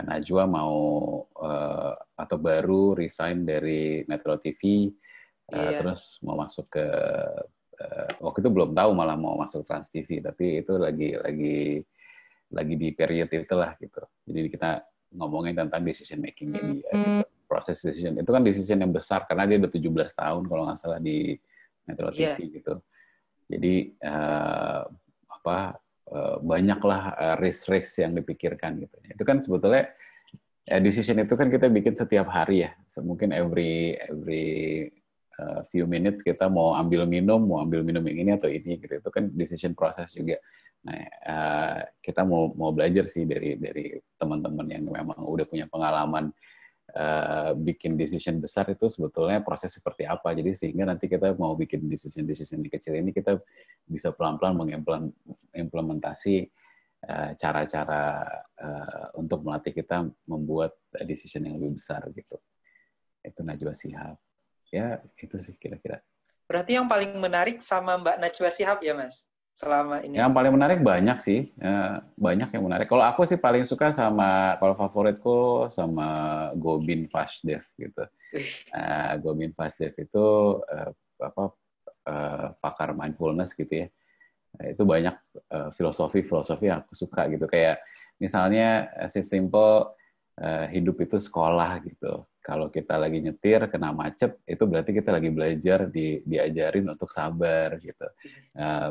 Najwa mau atau baru resign dari Metro TV, terus mau masuk ke waktu itu belum tahu malah mau masuk Trans TV, tapi itu lagi di period itulah gitu. Jadi kita ngomongin tentang decision making dia, gitu. Proses decision itu kan decision yang besar karena dia udah 17 tahun kalau nggak salah di Metro TV gitu. Jadi banyaklah risk yang dipikirkan gitu. Itu kan sebetulnya decision itu kan kita bikin setiap hari ya. Mungkin every few minutes kita mau ambil minum yang ini atau ini gitu. Itu kan decision process juga. Nah, kita mau belajar sih dari teman-teman yang memang udah punya pengalaman bikin decision besar, itu sebetulnya proses seperti apa. Jadi sehingga nanti kita mau bikin decision kecil ini, kita bisa pelan-pelan mengimplementasi cara-cara untuk melatih kita membuat decision yang lebih besar gitu. Itu Najwa Shihab. Ya, itu sih kira-kira. Berarti yang paling menarik sama Mbak Najwa Shihab ya, Mas? Selama ini. Yang paling menarik banyak sih. Banyak yang menarik. Kalau aku sih paling suka kalau favoritku sama Gobin Vashdev gitu. Gobin Vashdev itu pakar mindfulness gitu ya. Itu banyak filosofi yang aku suka gitu. Kayak misalnya simple hidup itu sekolah gitu. Kalau kita lagi nyetir kena macet, itu berarti kita lagi belajar diajarin untuk sabar gitu.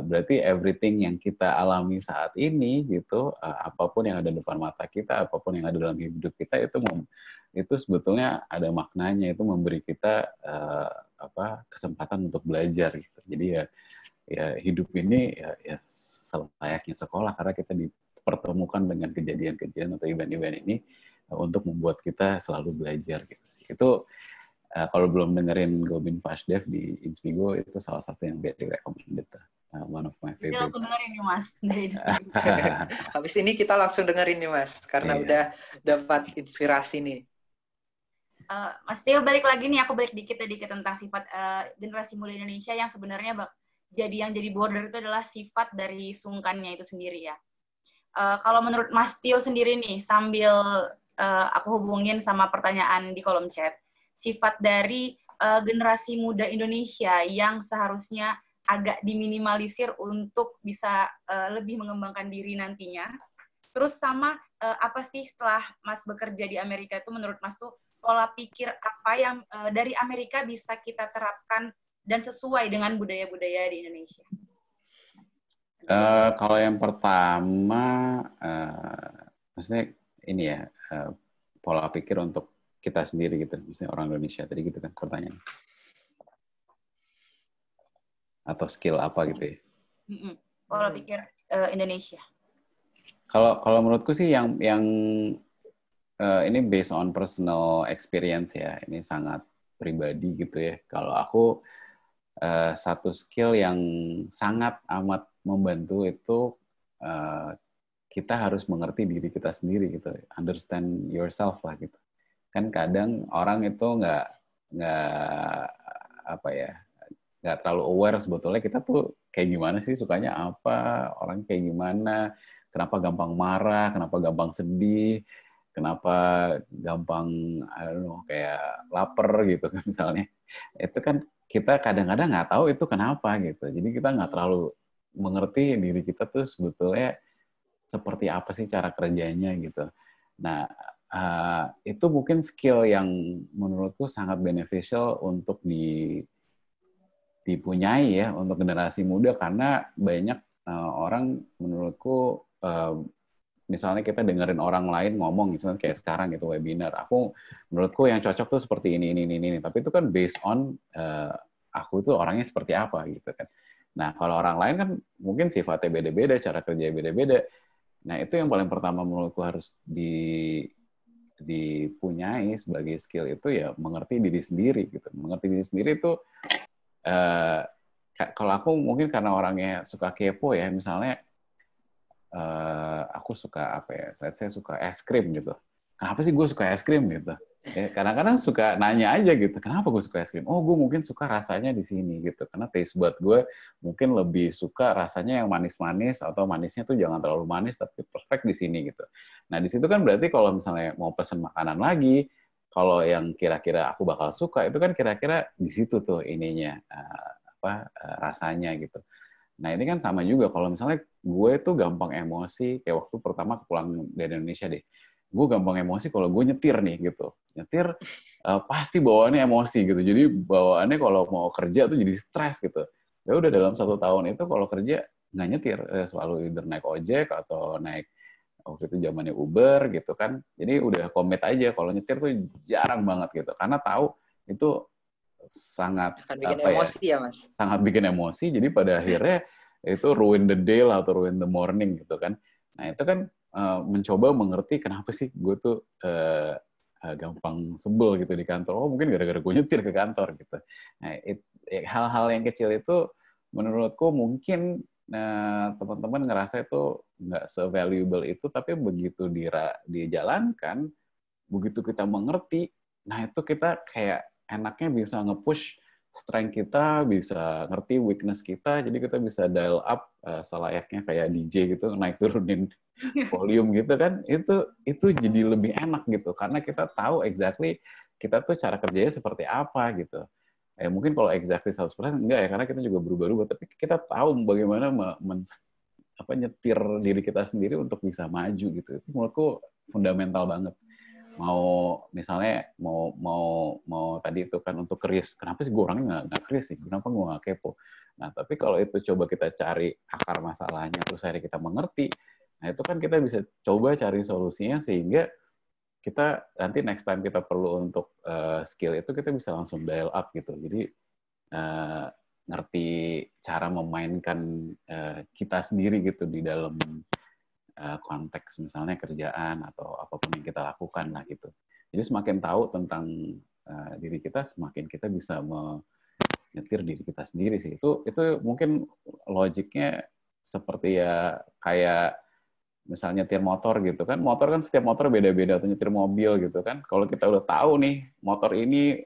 Berarti everything yang kita alami saat ini gitu, apapun yang ada di depan mata kita, apapun yang ada dalam hidup kita itu sebetulnya ada maknanya, itu memberi kita kesempatan untuk belajar gitu. Jadi ya hidup ini ya selayaknya sekolah, karena kita dipertemukan dengan kejadian-kejadian atau event-event ini untuk membuat kita selalu belajar gitu sih. Itu kalau belum dengerin Gobin Fashdev di Inspigo, itu salah satu yang very recommended. One of my favorite. Langsung dengerin nih Mas dari Inspigo. Habis ini kita langsung dengerin nih Mas, karena udah dapat inspirasi nih. Mas Tio balik lagi nih, aku balik dikit tentang sifat generasi muda Indonesia yang sebenarnya jadi border itu adalah sifat dari sungkannya itu sendiri ya. Kalau menurut Mas Tio sendiri nih, sambil aku hubungin sama pertanyaan di kolom chat, sifat dari generasi muda Indonesia yang seharusnya agak diminimalisir untuk bisa lebih mengembangkan diri nantinya. Terus sama apa sih setelah Mas bekerja di Amerika itu menurut Mas tuh pola pikir apa yang dari Amerika bisa kita terapkan dan sesuai dengan budaya-budaya di Indonesia? Kalau yang pertama, maksudnya ini ya, pola pikir untuk kita sendiri gitu, misalnya orang Indonesia tadi gitu kan pertanyaan. Atau skill apa gitu ya? Pola pikir Indonesia. Kalau menurutku sih yang ini based on personal experience ya, ini sangat pribadi gitu ya. Kalau aku satu skill yang sangat amat membantu itu kita harus mengerti diri kita sendiri gitu, understand yourself lah gitu. Kan kadang orang itu nggak terlalu aware sebetulnya kita tuh kayak gimana sih, sukanya apa, orang kayak gimana, kenapa gampang marah, kenapa gampang sedih, kenapa gampang kayak lapar gitu kan misalnya. Itu kan kita kadang-kadang nggak tahu itu kenapa gitu. Jadi kita nggak terlalu mengerti diri kita tuh sebetulnya seperti apa sih cara kerjanya gitu. Nah, itu mungkin skill yang menurutku sangat beneficial untuk dipunyai ya untuk generasi muda, karena banyak orang menurutku misalnya kita dengerin orang lain ngomong, misalnya kayak sekarang itu webinar, menurutku yang cocok tuh seperti ini. Tapi itu kan based on aku tuh orangnya seperti apa gitu kan. Nah, kalau orang lain kan mungkin sifatnya beda-beda, cara kerja beda-beda. Nah, itu yang paling pertama menurutku harus dipunyai sebagai skill itu ya mengerti diri sendiri gitu. Mengerti diri sendiri itu kalau aku mungkin karena orangnya suka kepo ya, misalnya aku suka saya suka es krim gitu. Kenapa sih gue suka es krim gitu? Kadang-kadang suka nanya aja gitu, kenapa gue suka es krim? Oh, gue mungkin suka rasanya di sini gitu, karena taste bud gue mungkin lebih suka rasanya yang manis-manis, atau manisnya tuh jangan terlalu manis tapi perfect di sini gitu. Nah, di situ kan berarti kalau misalnya mau pesen makanan lagi, kalau yang kira-kira aku bakal suka itu kan kira-kira di situ tuh ininya rasanya gitu. Nah, ini kan sama juga kalau misalnya gue tuh gampang emosi, kayak waktu pertama pulang dari Indonesia deh. Gue gampang emosi kalau gue nyetir nih gitu. Nyetir pasti bawaannya emosi gitu. Jadi bawaannya kalau mau kerja tuh jadi stres gitu. Ya udah dalam 1 tahun itu kalau kerja nggak nyetir, selalu either naik ojek atau naik waktu itu zamannya Uber gitu kan. Jadi udah komit aja kalau nyetir tuh jarang banget gitu. Karena tahu itu sangat bikin emosi ya Mas. Sangat bikin emosi. Jadi pada akhirnya itu ruin the day lah, atau ruin the morning gitu kan. Nah, itu kan mencoba mengerti kenapa sih gue tuh gampang sebel gitu di kantor. Oh, mungkin gara-gara gue nyetir ke kantor gitu. Nah, hal-hal yang kecil itu menurutku mungkin teman-teman ngerasa itu nggak se-valuable itu, tapi begitu dijalankan, begitu kita mengerti, nah itu kita kayak enaknya bisa nge-push strength kita, bisa ngerti weakness kita, jadi kita bisa dial up selayaknya kayak DJ gitu, naik turunin volume gitu kan, itu jadi lebih enak gitu, karena kita tahu exactly kita tuh cara kerjanya seperti apa gitu. Mungkin kalau exactly 100% enggak ya, karena kita juga berubah-ubah, tapi kita tahu bagaimana nyetir diri kita sendiri untuk bisa maju gitu. Itu menurutku fundamental banget. Misalnya mau tadi itu kan untuk keris, kenapa sih gue orangnya nggak keris sih, kenapa gue nggak kepo. Nah tapi kalau itu coba kita cari akar masalahnya, terus akhirnya kita mengerti, nah itu kan kita bisa coba cari solusinya sehingga kita nanti next time kita perlu untuk skill itu kita bisa langsung dial up gitu. Jadi ngerti cara memainkan kita sendiri gitu di dalam konteks misalnya kerjaan atau apapun yang kita lakukan lah gitu. Jadi semakin tahu tentang diri kita, semakin kita bisa menyetir diri kita sendiri sih. Itu mungkin logiknya seperti ya kayak misalnya nyetir motor gitu kan. Motor kan setiap motor beda-beda, atau nyetir mobil gitu kan. Kalau kita udah tahu nih motor ini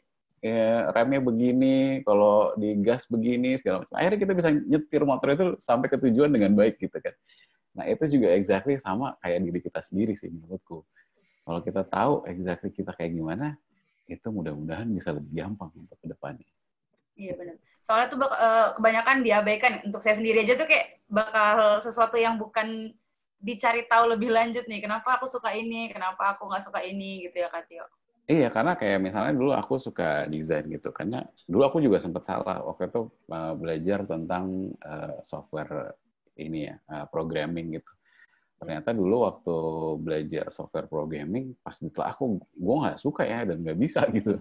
remnya begini, kalau digas begini segala macam. Akhirnya kita bisa nyetir motor itu sampai ke tujuan dengan baik gitu kan. Nah, itu juga exactly sama kayak diri kita sendiri sih menurutku. Kalau kita tahu exactly kita kayak gimana, itu mudah-mudahan bisa lebih gampang untuk ke depannya. Iya benar. Soalnya tuh kebanyakan diabaikan. Untuk saya sendiri aja tuh kayak bakal sesuatu yang bukan dicari tahu lebih lanjut nih. Kenapa aku suka ini, kenapa aku nggak suka ini gitu ya Kak Tio. Iya, karena kayak misalnya dulu aku suka desain gitu. Karena dulu aku juga sempat salah. Waktu itu belajar tentang software ini ya, programming gitu. Ternyata dulu waktu belajar software programming, pas setelah gue nggak suka ya, dan nggak bisa gitu.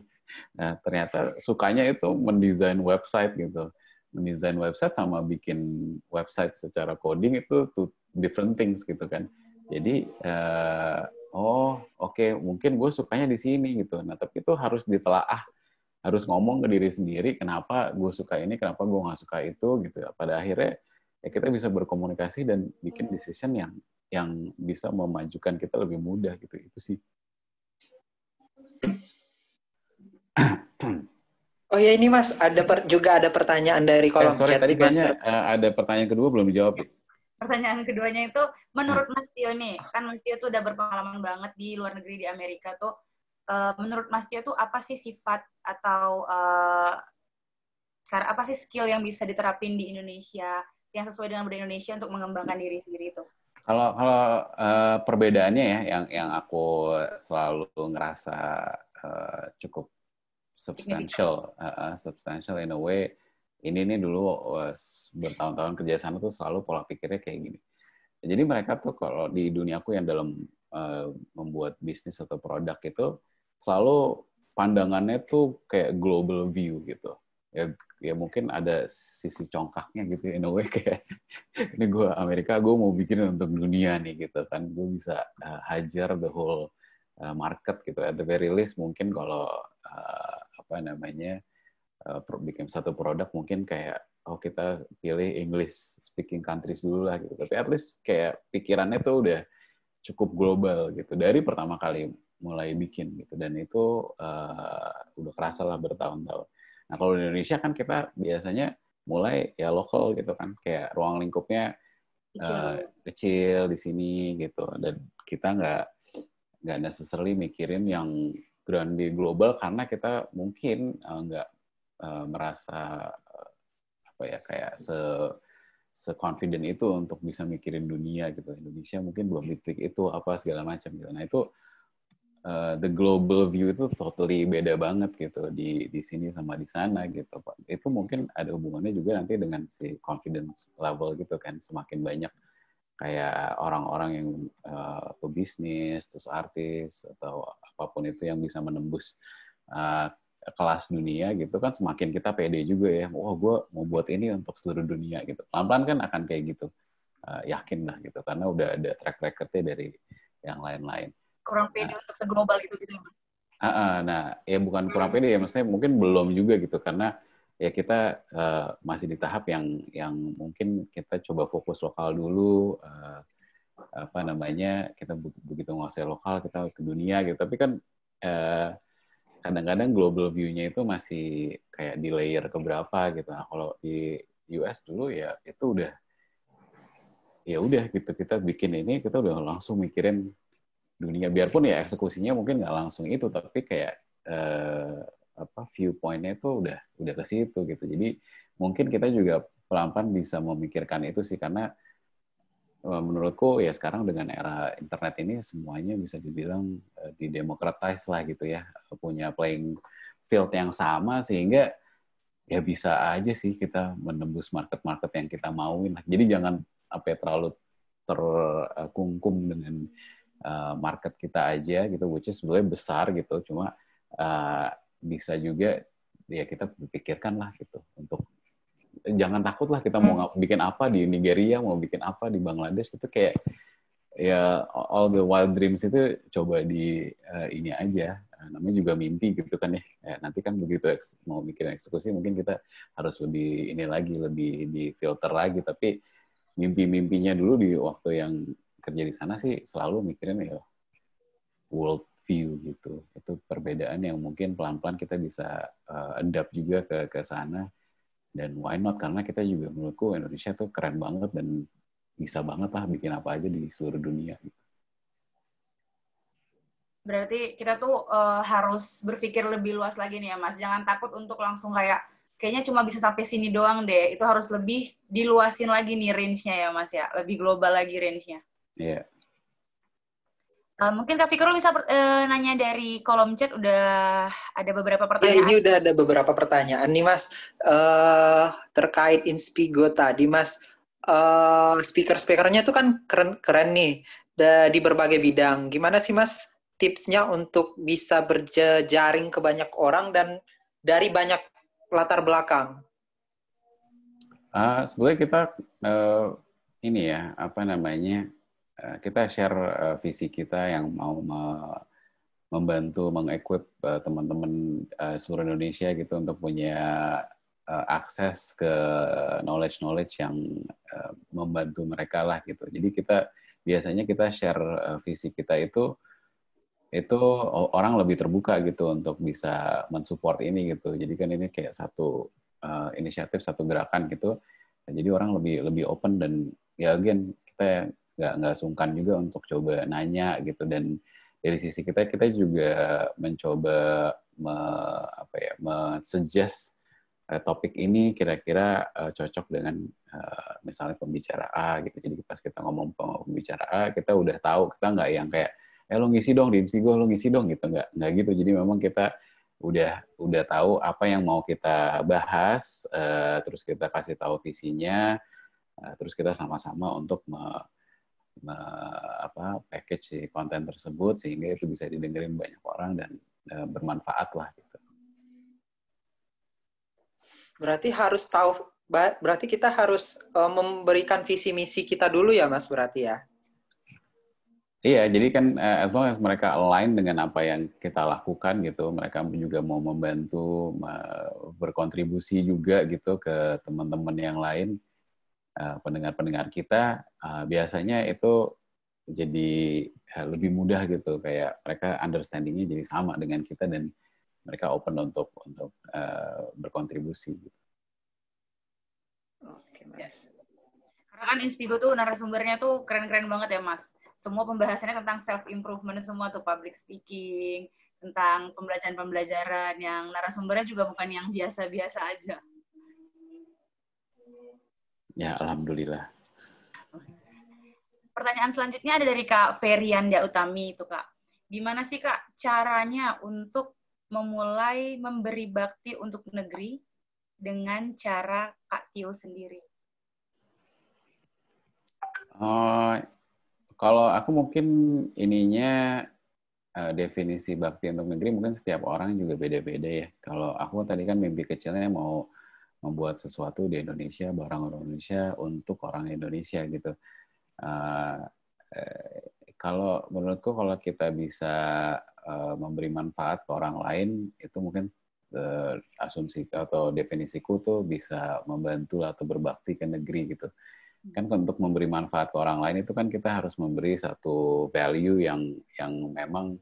Nah, ternyata sukanya itu mendesain website gitu. Mendesain website sama bikin website secara coding itu two different things gitu kan. Jadi, oke, mungkin gue sukanya di sini gitu. Nah, tapi itu harus ditelaah, harus ngomong ke diri sendiri, kenapa gue suka ini, kenapa gue nggak suka itu gitu. Pada akhirnya ya kita bisa berkomunikasi dan bikin decision yang bisa memajukan kita lebih mudah gitu. Itu sih. Oh ya ini Mas, juga ada pertanyaan dari kolom chat. Tadi kayaknya ada pertanyaan kedua belum dijawab. Pertanyaan keduanya itu, menurut Mas Tio nih, kan Mas Tio tuh udah berpengalaman banget di luar negeri, di Amerika tuh, menurut Mas Tio tuh apa sih sifat atau apa sih skill yang bisa diterapin di Indonesia, yang sesuai dengan budaya Indonesia untuk mengembangkan diri sendiri itu? Kalau perbedaannya ya, yang aku selalu ngerasa cukup substantial in a way. Ini nih dulu bertahun-tahun kerja sana tuh selalu pola pikirnya kayak gini. Jadi mereka tuh kalau di duniaku yang dalam membuat bisnis atau produk itu selalu pandangannya tuh kayak global view gitu. Ya mungkin ada sisi congkaknya gitu in a way, kayak ini gue Amerika, gue mau bikin untuk dunia nih gitu kan, gue bisa hajar the whole market gitu. At the very least mungkin kalau bikin satu produk mungkin kayak kita pilih English speaking countries dulu lah gitu, tapi at least kayak pikirannya tuh udah cukup global gitu dari pertama kali mulai bikin gitu, dan itu udah kerasa lah bertahun-tahun. Nah kalau di Indonesia kan kita biasanya mulai ya lokal gitu kan, kayak ruang lingkupnya kecil di sini gitu, dan kita nggak necessarily mikirin yang grande global karena kita mungkin nggak merasa kayak se-confident itu untuk bisa mikirin dunia gitu. Indonesia mungkin belum di titik itu apa segala macam gitu. Nah itu the global view itu totally beda banget gitu di sini sama di sana gitu Pak. Itu mungkin ada hubungannya juga nanti dengan si confidence level gitu kan, semakin banyak kayak orang-orang yang pebisnis, terus artis atau apapun itu yang bisa menembus kelas dunia gitu kan, semakin kita pede juga ya, gue mau buat ini untuk seluruh dunia gitu. Pelan-pelan kan akan kayak gitu, yakin lah gitu, karena udah ada track record-nya dari yang lain-lain. Kurang pede untuk seglobal itu gitu ya Mas? Nah, ya bukan kurang pede ya, maksudnya mungkin belum juga gitu, karena ya kita masih di tahap yang mungkin kita coba fokus lokal dulu, kita begitu menguasai lokal kita ke dunia gitu, tapi kan kadang-kadang global view-nya itu masih kayak di layer keberapa gitu. Nah, kalau di US dulu ya itu udah gitu, kita bikin ini kita udah langsung mikirin dunia, biarpun ya eksekusinya mungkin nggak langsung itu, tapi kayak viewpoint-nya itu udah ke situ gitu. Jadi mungkin kita juga pelan-pelan bisa memikirkan itu sih, karena menurutku ya sekarang dengan era internet ini semuanya bisa dibilang didemocratize lah gitu ya, punya playing field yang sama, sehingga ya bisa aja sih kita menembus market-market yang kita mauin. Jadi jangan terlalu terkungkung dengan market kita aja gitu, which is sebenarnya besar gitu, cuma bisa juga ya kita pikirkan lah gitu, untuk jangan takut lah kita mau bikin apa di Nigeria, mau bikin apa di Bangladesh, itu kayak ya all the wild dreams itu coba di ini aja, namanya juga mimpi gitu kan ya. Nanti kan begitu mau mikirin eksekusi mungkin kita harus lebih ini lagi, lebih di filter lagi, tapi mimpi-mimpinya dulu di waktu yang kerja di sana sih selalu mikirin ya world view gitu. Itu perbedaan yang mungkin pelan-pelan kita bisa adapt juga ke sana. Dan why not? Karena kita juga menurutku Indonesia tuh keren banget dan bisa banget lah bikin apa aja di seluruh dunia. Berarti kita tuh harus berpikir lebih luas lagi nih ya Mas. Jangan takut untuk langsung kayaknya cuma bisa sampai sini doang deh. Itu harus lebih diluasin lagi nih range-nya ya Mas ya. Lebih global lagi range-nya. Iya. Mungkin Kak Fikru bisa nanya dari kolom chat, udah ada beberapa pertanyaan. Ya, ini udah ada beberapa pertanyaan nih Mas. Terkait Inspigo tadi Mas, speaker-speakernya tuh kan keren-keren nih di berbagai bidang. Gimana sih Mas tipsnya untuk bisa berjejaring ke banyak orang dan dari banyak latar belakang? Sebenarnya kita ini ya, kita share visi kita yang mau membantu mengequip teman-teman seluruh Indonesia gitu untuk punya akses ke knowledge yang membantu mereka lah gitu. Jadi biasanya kita share visi kita itu orang lebih terbuka gitu untuk bisa mensupport ini gitu. Jadi kan ini kayak satu inisiatif, satu gerakan gitu. Jadi orang lebih open, dan ya again kita nggak sungkan juga untuk coba nanya gitu. Dan dari sisi kita juga mencoba suggest topik ini kira-kira cocok dengan misalnya pembicara A gitu. Jadi pas kita ngomong pembicara A, kita udah tahu, kita nggak yang kayak lo ngisi dong di Inspigo, lo ngisi dong gitu, nggak gitu. Jadi memang kita udah tahu apa yang mau kita bahas, terus kita kasih tahu visinya, terus kita sama-sama untuk package si konten tersebut sehingga itu bisa didengerin banyak orang dan bermanfaat lah gitu. Berarti kita harus memberikan visi misi kita dulu ya Mas, berarti ya? Iya, jadi kan as long as mereka align dengan apa yang kita lakukan gitu, mereka juga mau membantu, berkontribusi juga gitu ke teman-teman yang lain, pendengar-pendengar kita, biasanya itu jadi lebih mudah gitu, kayak mereka understanding-nya jadi sama dengan kita dan mereka open untuk berkontribusi. Oke, Mas. Karena kan Inspigo tuh narasumbernya tuh keren-keren banget ya Mas. Semua pembahasannya tentang self-improvement semua tuh, public speaking, tentang pembelajaran-pembelajaran yang narasumbernya juga bukan yang biasa-biasa aja. Ya, alhamdulillah. Pertanyaan selanjutnya ada dari Kak Ferianda Utami itu Kak. Gimana sih Kak caranya untuk memulai memberi bakti untuk negeri dengan cara Kak Tio sendiri? Kalau aku mungkin ininya definisi bakti untuk negeri mungkin setiap orang juga beda-beda ya. Kalau aku tadi kan mimpi kecilnya mau membuat sesuatu di Indonesia, barang orang Indonesia untuk orang Indonesia gitu. Kalau menurutku kalau kita bisa memberi manfaat ke orang lain, itu mungkin asumsi atau definisiku tuh bisa membantu atau berbakti ke negeri gitu. Kan untuk memberi manfaat ke orang lain itu kan kita harus memberi satu value yang memang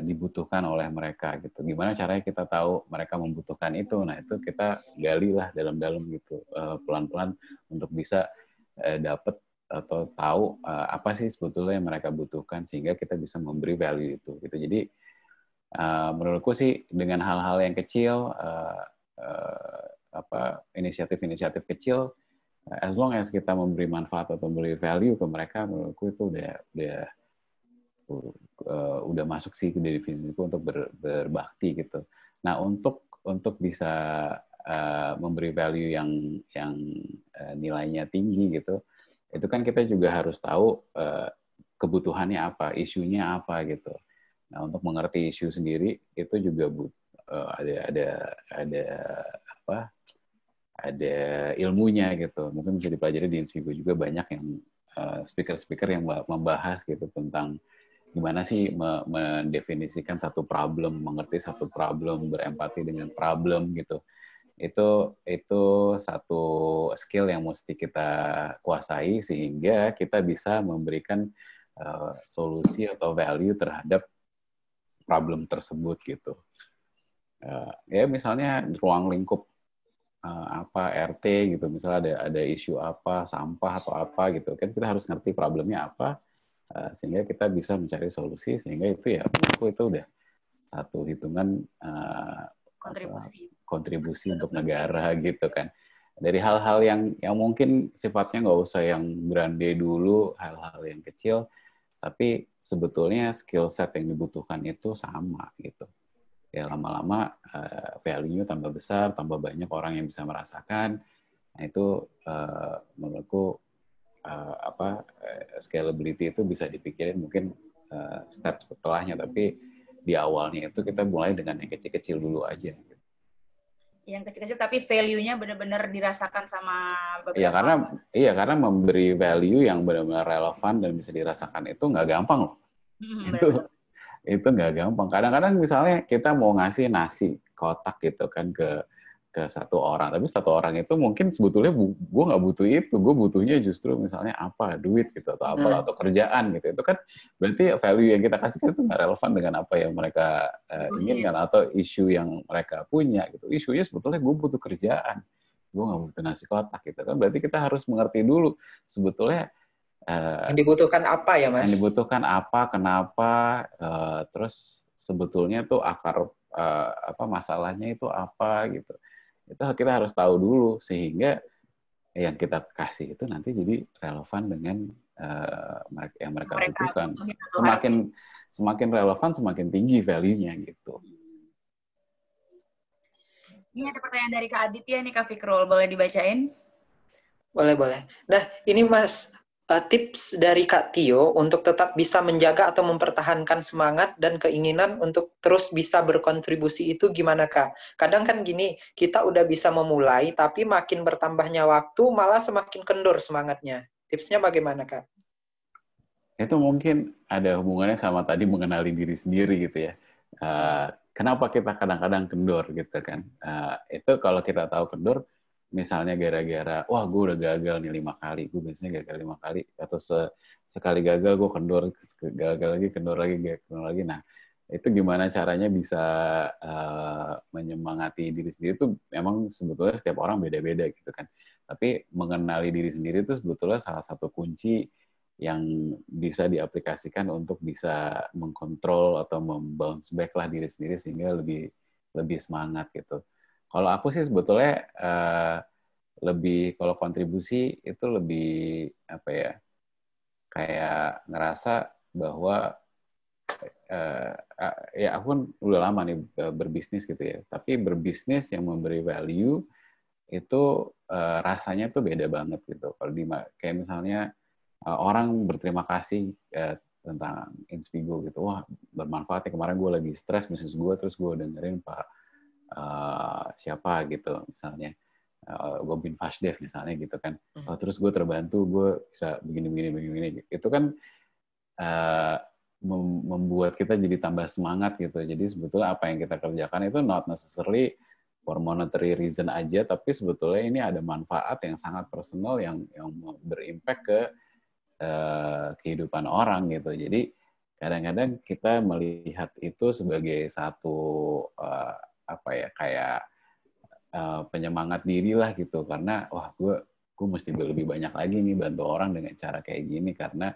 dibutuhkan oleh mereka gitu. Gimana caranya kita tahu mereka membutuhkan itu? Nah itu kita gali lah dalam-dalam gitu, pelan-pelan untuk bisa dapat atau tahu apa sih sebetulnya yang mereka butuhkan sehingga kita bisa memberi value itu gitu. Jadi menurutku sih dengan hal-hal yang kecil, inisiatif-inisiatif kecil, as long as kita memberi manfaat atau memberi value ke mereka, menurutku itu udah masuk sih ke definisiku untuk berbakti gitu. Nah, untuk bisa memberi value yang nilainya tinggi gitu, itu kan kita juga harus tahu kebutuhannya apa, isunya apa gitu. Nah, untuk mengerti isu sendiri itu juga ada ilmunya gitu. Mungkin bisa dipelajari di Inspigo juga banyak yang speaker-speaker yang membahas gitu tentang gimana sih mendefinisikan satu problem, mengerti satu problem, berempati dengan problem gitu. Itu satu skill yang mesti kita kuasai sehingga kita bisa memberikan solusi atau value terhadap problem tersebut gitu. Ya misalnya ruang lingkup RT gitu, misalnya ada isu apa, sampah atau apa gitu, kan kita harus ngerti problemnya apa, sehingga kita bisa mencari solusi, sehingga itu ya menurutku itu udah satu hitungan kontribusi untuk negara gitu kan. Dari hal-hal yang mungkin sifatnya nggak usah yang grande dulu, hal-hal yang kecil, tapi sebetulnya skill set yang dibutuhkan itu sama gitu. Ya lama-lama value-nya tambah besar, tambah banyak orang yang bisa merasakan. Nah itu menurutku scalability itu bisa dipikirin mungkin step setelahnya, tapi di awalnya itu kita mulai dengan yang kecil-kecil dulu aja. Yang kecil-kecil tapi value-nya benar-benar dirasakan sama beberapa. Karena memberi value yang benar-benar relevan dan bisa dirasakan itu nggak gampang loh. Itu nggak gampang. Kadang-kadang misalnya kita mau ngasih nasi kotak gitu kan ke satu orang, tapi satu orang itu mungkin sebetulnya gue nggak butuh itu, gue butuhnya justru misalnya apa, duit gitu atau apa, atau kerjaan gitu. Itu kan berarti value yang kita kasihkan itu nggak relevan dengan apa yang mereka inginkan atau isu yang mereka punya gitu. Isunya sebetulnya gue butuh kerjaan, gue nggak butuh nasi kotak gitu kan. Berarti kita harus mengerti dulu sebetulnya yang dibutuhkan apa ya Mas? Yang dibutuhkan apa, kenapa, terus sebetulnya tuh akar masalahnya itu apa gitu. Itu kita harus tahu dulu sehingga yang kita kasih itu nanti jadi relevan dengan yang mereka butuhkan. Semakin relevan, semakin tinggi value-nya gitu. Ini ada pertanyaan dari Kak Aditya nih, Kak Fikrul. Boleh dibacain? Boleh. Nah, ini Mas, tips dari Kak Tio untuk tetap bisa menjaga atau mempertahankan semangat dan keinginan untuk terus bisa berkontribusi itu gimana Kak? Kadang kan gini, kita udah bisa memulai, tapi makin bertambahnya waktu malah semakin kendor semangatnya. Tipsnya bagaimana Kak? Itu mungkin ada hubungannya sama tadi mengenali diri sendiri gitu ya. Kenapa kita kadang-kadang kendor gitu kan? Itu kalau kita tahu kendor, misalnya gara-gara, wah gue udah gagal nih 5 kali, gue biasanya gagal 5 kali, atau sekali gagal gue kendor, gagal lagi, kendor lagi. Nah, itu gimana caranya bisa menyemangati diri sendiri itu memang sebetulnya setiap orang beda-beda gitu kan. Tapi mengenali diri sendiri itu sebetulnya salah satu kunci yang bisa diaplikasikan untuk bisa mengkontrol atau membounce back lah diri sendiri sehingga lebih semangat gitu. Kalau aku sih sebetulnya lebih, kalau kontribusi itu lebih kayak ngerasa bahwa ya aku kan udah lama nih berbisnis gitu ya, tapi berbisnis yang memberi value itu rasanya tuh beda banget gitu. Kalau kayak misalnya orang berterima kasih tentang Inspigo gitu, wah bermanfaat ya, kemarin gue lagi stres bisnis gue, terus gue dengerin Pak siapa gitu misalnya, Gobin Fashdev misalnya gitu kan, terus gue terbantu, gue bisa begini itu kan membuat kita jadi tambah semangat gitu. Jadi sebetulnya apa yang kita kerjakan itu not necessarily for monetary reason aja, tapi sebetulnya ini ada manfaat yang sangat personal yang berimpact ke kehidupan orang gitu. Jadi kadang-kadang kita melihat itu sebagai satu kayak penyemangat diri lah gitu, karena wah gue mesti lebih banyak lagi nih bantu orang dengan cara kayak gini, karena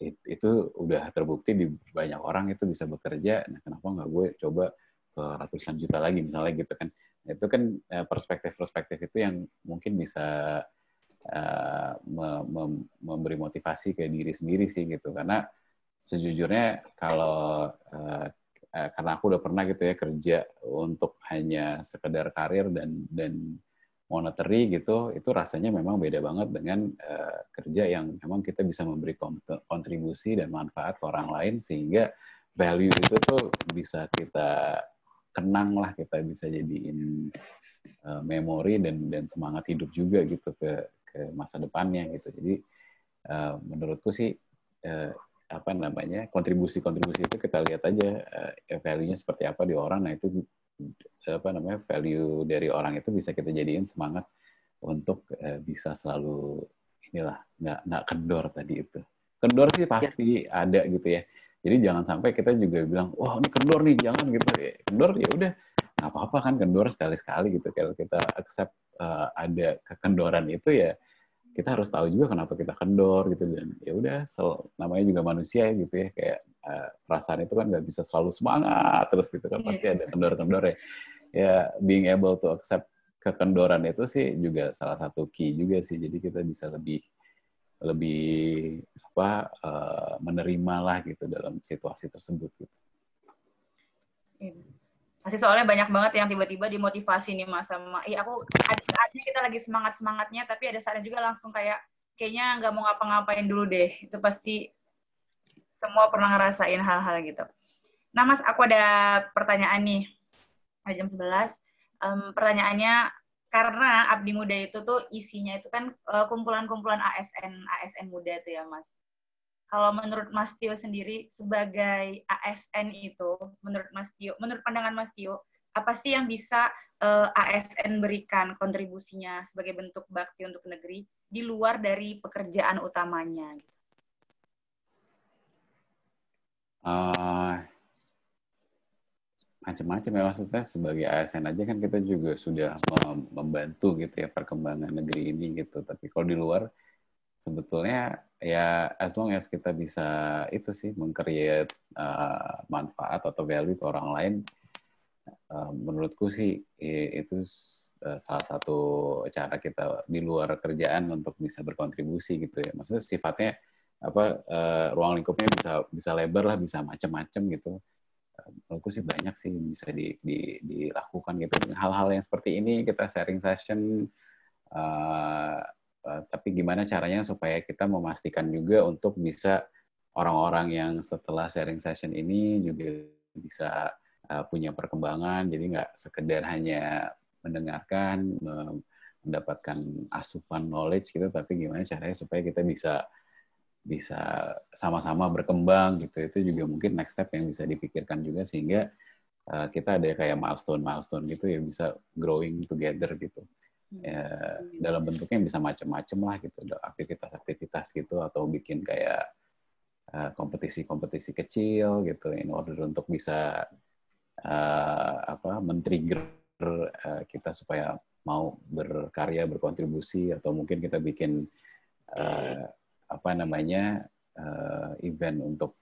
itu udah terbukti di banyak orang itu bisa bekerja. Nah, kenapa nggak gue coba ke ratusan juta lagi misalnya gitu kan? Itu kan perspektif-perspektif itu yang mungkin bisa memberi motivasi ke diri sendiri sih gitu. Karena sejujurnya kalau karena aku udah pernah gitu ya kerja untuk hanya sekedar karir dan monetary gitu, itu rasanya memang beda banget dengan kerja yang memang kita bisa memberi kontribusi dan manfaat ke orang lain sehingga value itu tuh bisa kita kenang lah, kita bisa jadiin memori dan semangat hidup juga gitu ke masa depannya gitu. Jadi menurutku sih apa namanya kontribusi itu kita lihat aja value-nya seperti apa di orang. Nah itu apa namanya value dari orang itu bisa kita jadiin semangat untuk bisa selalu inilah nggak kendor tadi itu. Kendor sih pasti ada gitu ya. Jadi jangan sampai kita juga bilang wah ini kendor nih, jangan gitu. Kendor ya udah nggak apa-apa kan, kendor sekali-sekali gitu. Kalau kita accept ada kekendoran itu ya kita harus tahu juga kenapa kita kendor gitu, dan ya udah namanya juga manusia ya gitu ya, kayak perasaan itu kan nggak bisa selalu semangat terus gitu kan, pasti ada kendor-kendor ya. Ya being able to accept kekendoran itu sih juga salah satu key juga sih, jadi kita bisa lebih apa menerima lah gitu dalam situasi tersebut gitu. Masih soalnya banyak banget yang tiba-tiba dimotivasi nih Mas sama, iya aku ada saatnya kita lagi semangat-semangatnya, tapi ada saatnya juga langsung kayaknya nggak mau ngapa-ngapain dulu deh. Itu pasti semua pernah ngerasain hal-hal gitu. Nah Mas, aku ada pertanyaan nih. Ada jam 11. Pertanyaannya, karena Abdi Muda itu tuh isinya itu kan kumpulan-kumpulan ASN muda tuh ya Mas. Kalau menurut Mas Tio sendiri sebagai ASN itu, menurut pandangan Mas Tio, apa sih yang bisa ASN berikan kontribusinya sebagai bentuk bakti untuk negeri di luar dari pekerjaan utamanya? Macam-macam ya, maksudnya sebagai ASN aja kan kita juga sudah membantu gitu ya perkembangan negeri ini gitu. Tapi kalau di luar sebetulnya ya as long as kita bisa itu sih meng-create manfaat atau value ke orang lain, menurutku sih itu salah satu cara kita di luar kerjaan untuk bisa berkontribusi gitu ya. Maksudnya sifatnya apa ruang lingkupnya bisa lebar lah, bisa macam-macam gitu. Menurutku sih banyak sih bisa dilakukan gitu. Hal-hal yang seperti ini kita sharing session. Tapi gimana caranya supaya kita memastikan juga untuk bisa orang-orang yang setelah sharing session ini juga bisa punya perkembangan, jadi nggak sekedar hanya mendengarkan, mendapatkan asupan knowledge gitu, tapi gimana caranya supaya kita bisa sama-sama berkembang gitu. Itu juga mungkin next step yang bisa dipikirkan juga, sehingga kita ada kayak milestone gitu ya, bisa growing together gitu. Ya, dalam bentuknya bisa macam-macam lah gitu, aktivitas-aktivitas gitu, atau bikin kayak kompetisi-kompetisi kecil gitu, in order untuk bisa men-trigger kita supaya mau berkarya, berkontribusi, atau mungkin kita bikin event untuk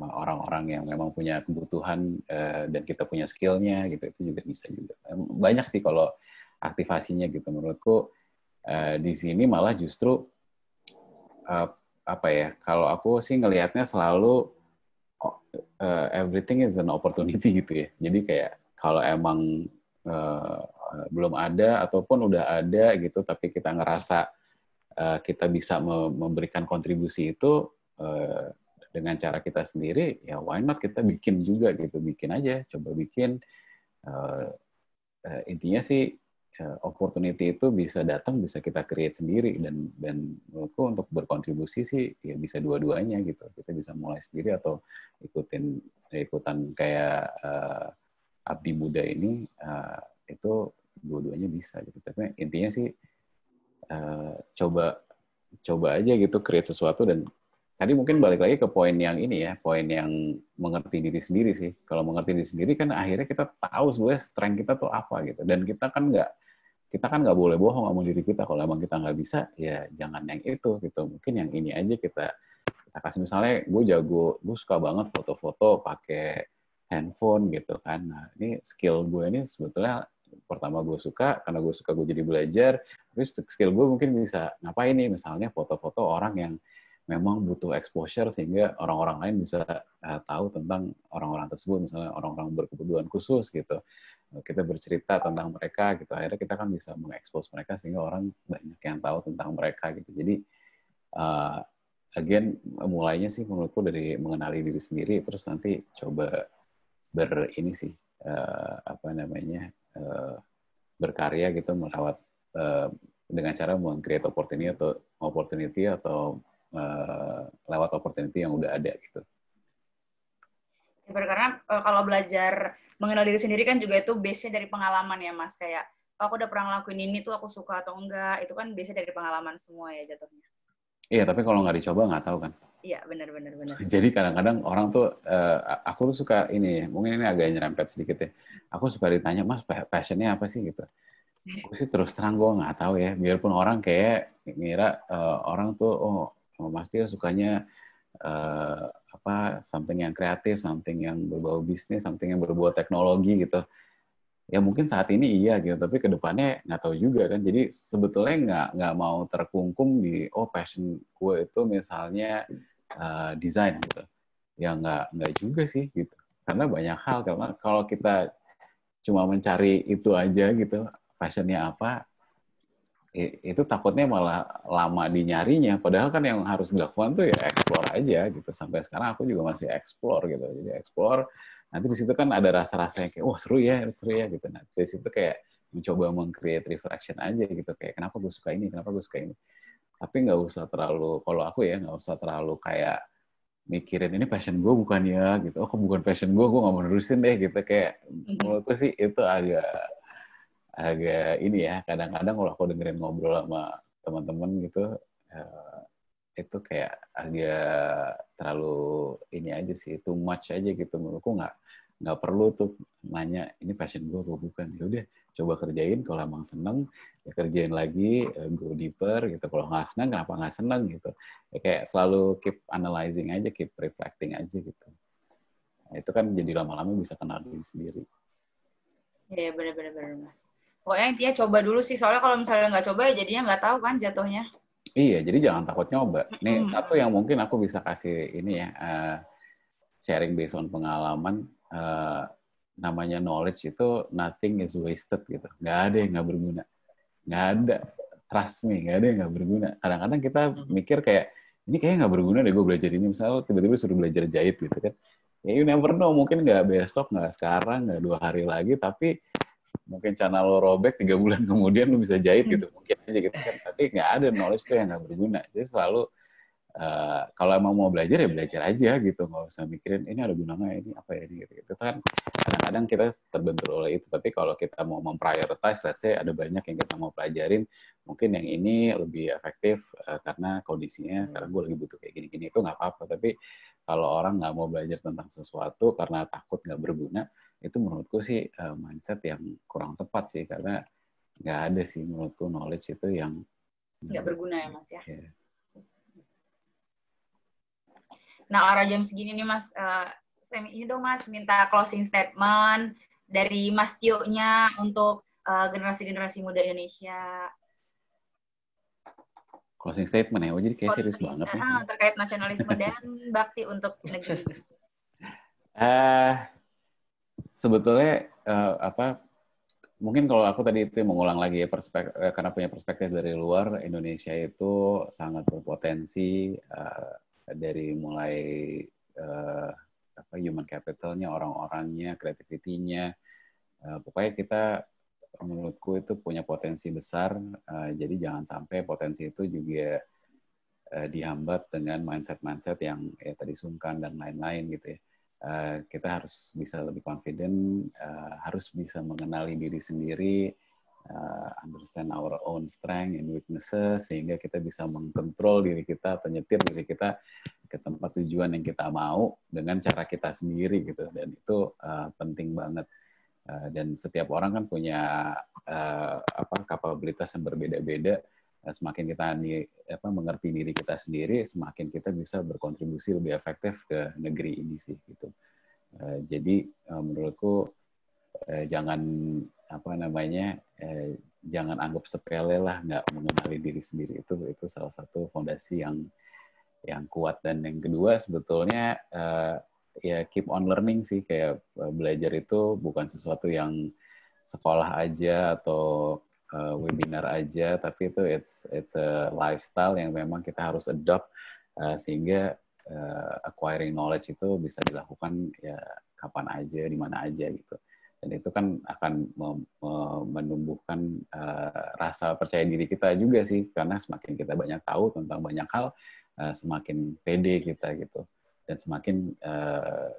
orang-orang yang memang punya kebutuhan dan kita punya skillnya gitu, itu juga bisa juga. Banyak sih kalau aktivasinya gitu. Menurutku di sini malah justru kalau aku sih ngelihatnya selalu everything is an opportunity gitu ya. Jadi kayak kalau emang belum ada ataupun udah ada gitu, tapi kita ngerasa kita bisa memberikan kontribusi itu dengan cara kita sendiri, ya why not kita bikin juga gitu, bikin aja, coba bikin. Intinya sih opportunity itu bisa datang, bisa kita create sendiri, dan menurutku untuk berkontribusi sih ya bisa dua-duanya gitu. Kita bisa mulai sendiri atau ikutan kayak Abdi Muda ini, itu dua-duanya bisa gitu. Tapi intinya sih coba aja gitu create sesuatu. Dan tadi mungkin balik lagi ke poin yang ini ya, poin yang mengerti diri sendiri sih. Kalau mengerti diri sendiri kan akhirnya kita tahu sebenarnya strength kita tuh apa gitu. Dan kita kan nggak kita kan nggak boleh bohong sama diri kita. Kalau emang kita nggak bisa, ya jangan yang itu gitu. Mungkin yang ini aja kita kasih. Misalnya gue suka banget foto-foto pakai handphone gitu kan. Nah, ini skill gue ini sebetulnya pertama gue suka, karena gue suka gue jadi belajar. Tapi skill gue mungkin bisa ngapain nih, misalnya foto-foto orang yang memang butuh exposure sehingga orang-orang lain bisa tahu tentang orang-orang tersebut, misalnya orang-orang berkebutuhan khusus gitu. Kita bercerita tentang mereka gitu, akhirnya kita kan bisa mengekspos mereka sehingga orang banyak yang tahu tentang mereka gitu. Jadi again, mulainya sih menurutku dari mengenali diri sendiri, terus nanti coba ini sih berkarya gitu melewat dengan cara meng-create opportunity atau lewat opportunity yang udah ada gitu. Karena kalau belajar mengenal diri sendiri kan juga itu base-nya dari pengalaman ya Mas, kayak aku udah pernah ngelakuin ini tuh aku suka atau enggak, itu kan base-nya dari pengalaman semua ya jatuhnya. Iya, tapi kalau nggak dicoba nggak tahu kan. Iya, benar. Jadi kadang-kadang orang tuh, aku tuh suka ini, mungkin ini agak nyerempet sedikit ya. Aku suka ditanya, Mas, passion-nya apa sih gitu. Aku sih terus terang gue nggak tahu ya. Biarpun orang kayak ngira orang tuh, Mas Tio sukanya something yang kreatif, something yang berbau bisnis, something yang berbau teknologi gitu. Ya mungkin saat ini iya gitu, tapi kedepannya nggak tahu juga kan. Jadi sebetulnya nggak mau terkungkung di passion gue itu misalnya desain gitu. Ya nggak juga sih gitu. Karena banyak hal, karena kalau kita cuma mencari itu aja gitu, passionnya apa, itu takutnya malah lama dinyarinya. Padahal kan yang harus dilakukan tuh ya explore aja gitu. Sampai sekarang aku juga masih explore gitu. Jadi explore, nanti di situ kan ada rasa-rasa yang kayak, wah seru ya gitu. Nah di situ kayak mencoba meng-create reflection aja gitu. Kayak kenapa gue suka ini. Tapi nggak usah terlalu, kalau aku ya nggak usah terlalu kayak mikirin ini passion gue bukan ya gitu. Oh bukan passion gue nggak mau nerusin deh gitu. Kayak menurutku sih itu agak ini ya, kadang-kadang kalau aku dengerin ngobrol sama teman-teman gitu, itu kayak agak terlalu ini aja sih, too much aja gitu. Menurutku nggak perlu tuh nanya ini passion gue atau bukan. Ya udah coba kerjain, kalau emang seneng ya kerjain lagi, go deeper gitu. Kalau nggak seneng kenapa nggak seneng gitu. Ya kayak selalu keep analyzing aja, keep reflecting aja gitu. Nah, itu kan jadi lama-lama bisa kenal diri sendiri. Iya, benar Mas. Pokoknya intinya coba dulu sih, soalnya kalau misalnya nggak coba ya jadinya nggak tahu kan jatuhnya. Iya, jadi jangan takut nyoba. Nih, satu yang mungkin aku bisa kasih ini ya, sharing based on pengalaman, namanya knowledge itu nothing is wasted gitu. Nggak ada yang nggak berguna. Nggak ada. Trust me, nggak ada yang nggak berguna. Kadang-kadang kita mikir kayak, ini kayaknya nggak berguna deh gue belajar ini. Misalnya tiba-tiba suruh belajar jahit gitu kan. Ya you never know, mungkin nggak besok, nggak sekarang, nggak 2 hari lagi, tapi mungkin channel lo robek 3 bulan kemudian lo bisa jahit gitu, mungkin aja gitu kan. Tapi nggak ada knowledge tuh yang nggak berguna. Jadi selalu kalau emang mau belajar ya belajar aja gitu, nggak usah mikirin ini ada gunanya ini apa ya ini gitu. Itu kan kadang-kadang kita terbentur oleh itu. Tapi kalau kita mau memprioritize, let's say ada banyak yang kita mau pelajarin, mungkin yang ini lebih efektif karena kondisinya sekarang gue lagi butuh kayak gini-gini, itu nggak apa-apa. Tapi kalau orang nggak mau belajar tentang sesuatu karena takut nggak berguna, itu menurutku sih mindset yang kurang tepat sih, karena nggak ada sih menurutku knowledge itu yang nggak berguna ya Mas ya. Yeah. Nah, arah jam segini nih Mas, ini dong Mas, minta closing statement dari Mas Tio-nya untuk generasi-generasi muda Indonesia. Closing statement ya, jadi kayak serius banget nih. Terkait nasionalisme dan bakti untuk negeri. Sebetulnya mungkin kalau aku tadi itu mengulang lagi ya, karena punya perspektif dari luar, Indonesia itu sangat berpotensi dari mulai human capitalnya, orang-orangnya, creativity-nya. Pokoknya kita menurutku itu punya potensi besar, jadi jangan sampai potensi itu juga dihambat dengan mindset-mindset yang ya tadi sungkan dan lain-lain gitu ya. Kita harus bisa lebih confident, harus bisa mengenali diri sendiri, understand our own strength and weaknesses, sehingga kita bisa mengkontrol diri kita atau nyetir diri kita ke tempat tujuan yang kita mau dengan cara kita sendiri gitu. Dan itu penting banget. Dan setiap orang kan punya kapabilitas yang berbeda-beda. Semakin kita mengerti diri kita sendiri, semakin kita bisa berkontribusi lebih efektif ke negeri ini sih gitu. Jadi menurutku jangan jangan anggap sepele lah nggak mengenali diri sendiri, itu salah satu fondasi yang kuat. Dan yang kedua sebetulnya ya keep on learning sih, kayak belajar itu bukan sesuatu yang sekolah aja atau webinar aja, tapi itu it's a lifestyle yang memang kita harus adopt sehingga acquiring knowledge itu bisa dilakukan ya kapan aja, di mana aja gitu. Dan itu kan akan menumbuhkan rasa percaya diri kita juga sih, karena semakin kita banyak tahu tentang banyak hal, semakin pede kita gitu. Dan semakin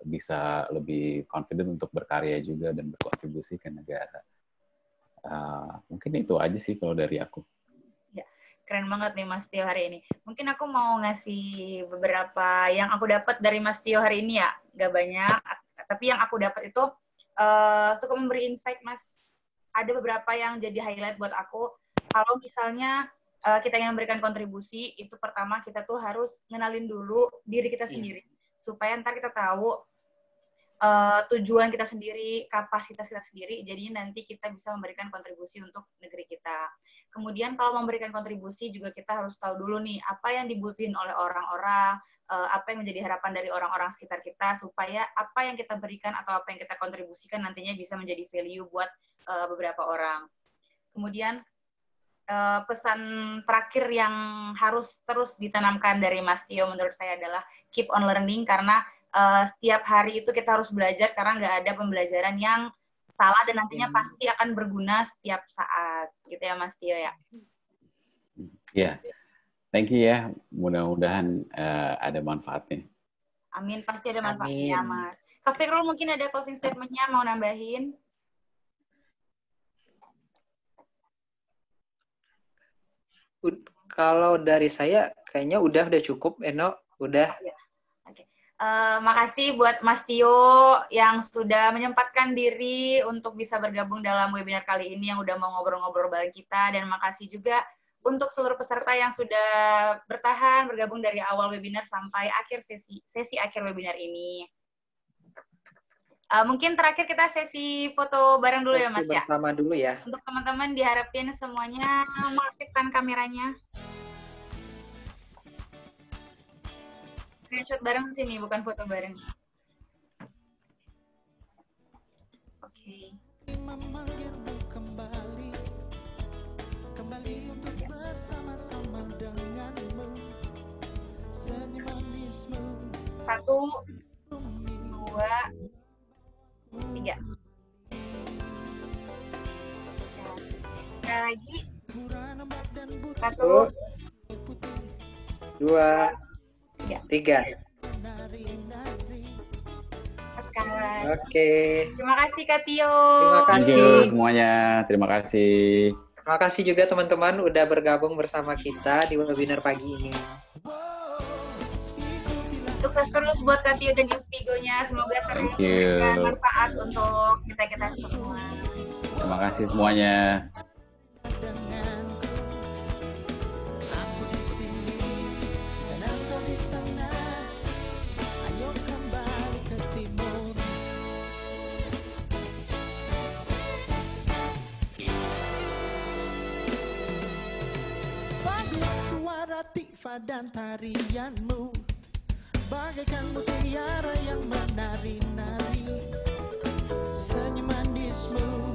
bisa lebih confident untuk berkarya juga dan berkontribusi ke negara. Mungkin itu aja sih kalau dari aku. Ya, keren banget nih Mas Tio hari ini. Mungkin aku mau ngasih beberapa yang aku dapat dari Mas Tio hari ini ya. Gak banyak, tapi yang aku dapat itu cukup memberi insight, Mas. Ada beberapa yang jadi highlight buat aku. Kalau misalnya kita ingin memberikan kontribusi, itu pertama kita tuh harus ngenalin dulu diri kita sendiri. Supaya ntar kita tahu tujuan kita sendiri, kapasitas kita sendiri, jadinya nanti kita bisa memberikan kontribusi untuk negeri kita. Kemudian kalau memberikan kontribusi juga kita harus tahu dulu nih, apa yang dibutuhin oleh orang-orang, apa yang menjadi harapan dari orang-orang sekitar kita, supaya apa yang kita berikan atau apa yang kita kontribusikan nantinya bisa menjadi value buat beberapa orang. Kemudian pesan terakhir yang harus terus ditanamkan dari Mas Tio menurut saya adalah keep on learning, karena setiap hari itu kita harus belajar, karena nggak ada pembelajaran yang salah dan nantinya pasti akan berguna setiap saat. Gitu ya Mas Tio ya? Iya, thank you ya. Mudah-mudahan ada manfaatnya. Amin, pasti ada manfaatnya Mas. Kak Fikrul mungkin ada closing statement-nya mau nambahin? Kalau dari saya kayaknya udah cukup, Eno, udah. Oke. Makasih buat Mas Tio yang sudah menyempatkan diri untuk bisa bergabung dalam webinar kali ini, yang udah mau ngobrol-ngobrol bareng kita, dan makasih juga untuk seluruh peserta yang sudah bertahan bergabung dari awal webinar sampai akhir sesi akhir webinar ini. Mungkin terakhir kita sesi foto bareng dulu ya Mas ya. Bersama dulu ya. Untuk teman-teman diharapin semuanya mengaktifkan kameranya. Screenshot bareng sini, bukan foto bareng. Oke. Memanggilmu kembali untuk bersama-sama denganmu, senyum manismu. 1, 2, 3. Sekali lagi. 1, 2, 3. Oke. Terima kasih Kak Tio. Terima kasih. Thank you semuanya. Terima kasih. Terima kasih juga teman-teman udah bergabung bersama kita di webinar pagi ini. Sukses terus buat Kak Tio dan Inspigo-nya. Semoga terus memberikan manfaat untuk kita semua. Terima kasih semuanya. Tifa dan tarianmu bagaikan mutiara yang menari-nari, senyum manismu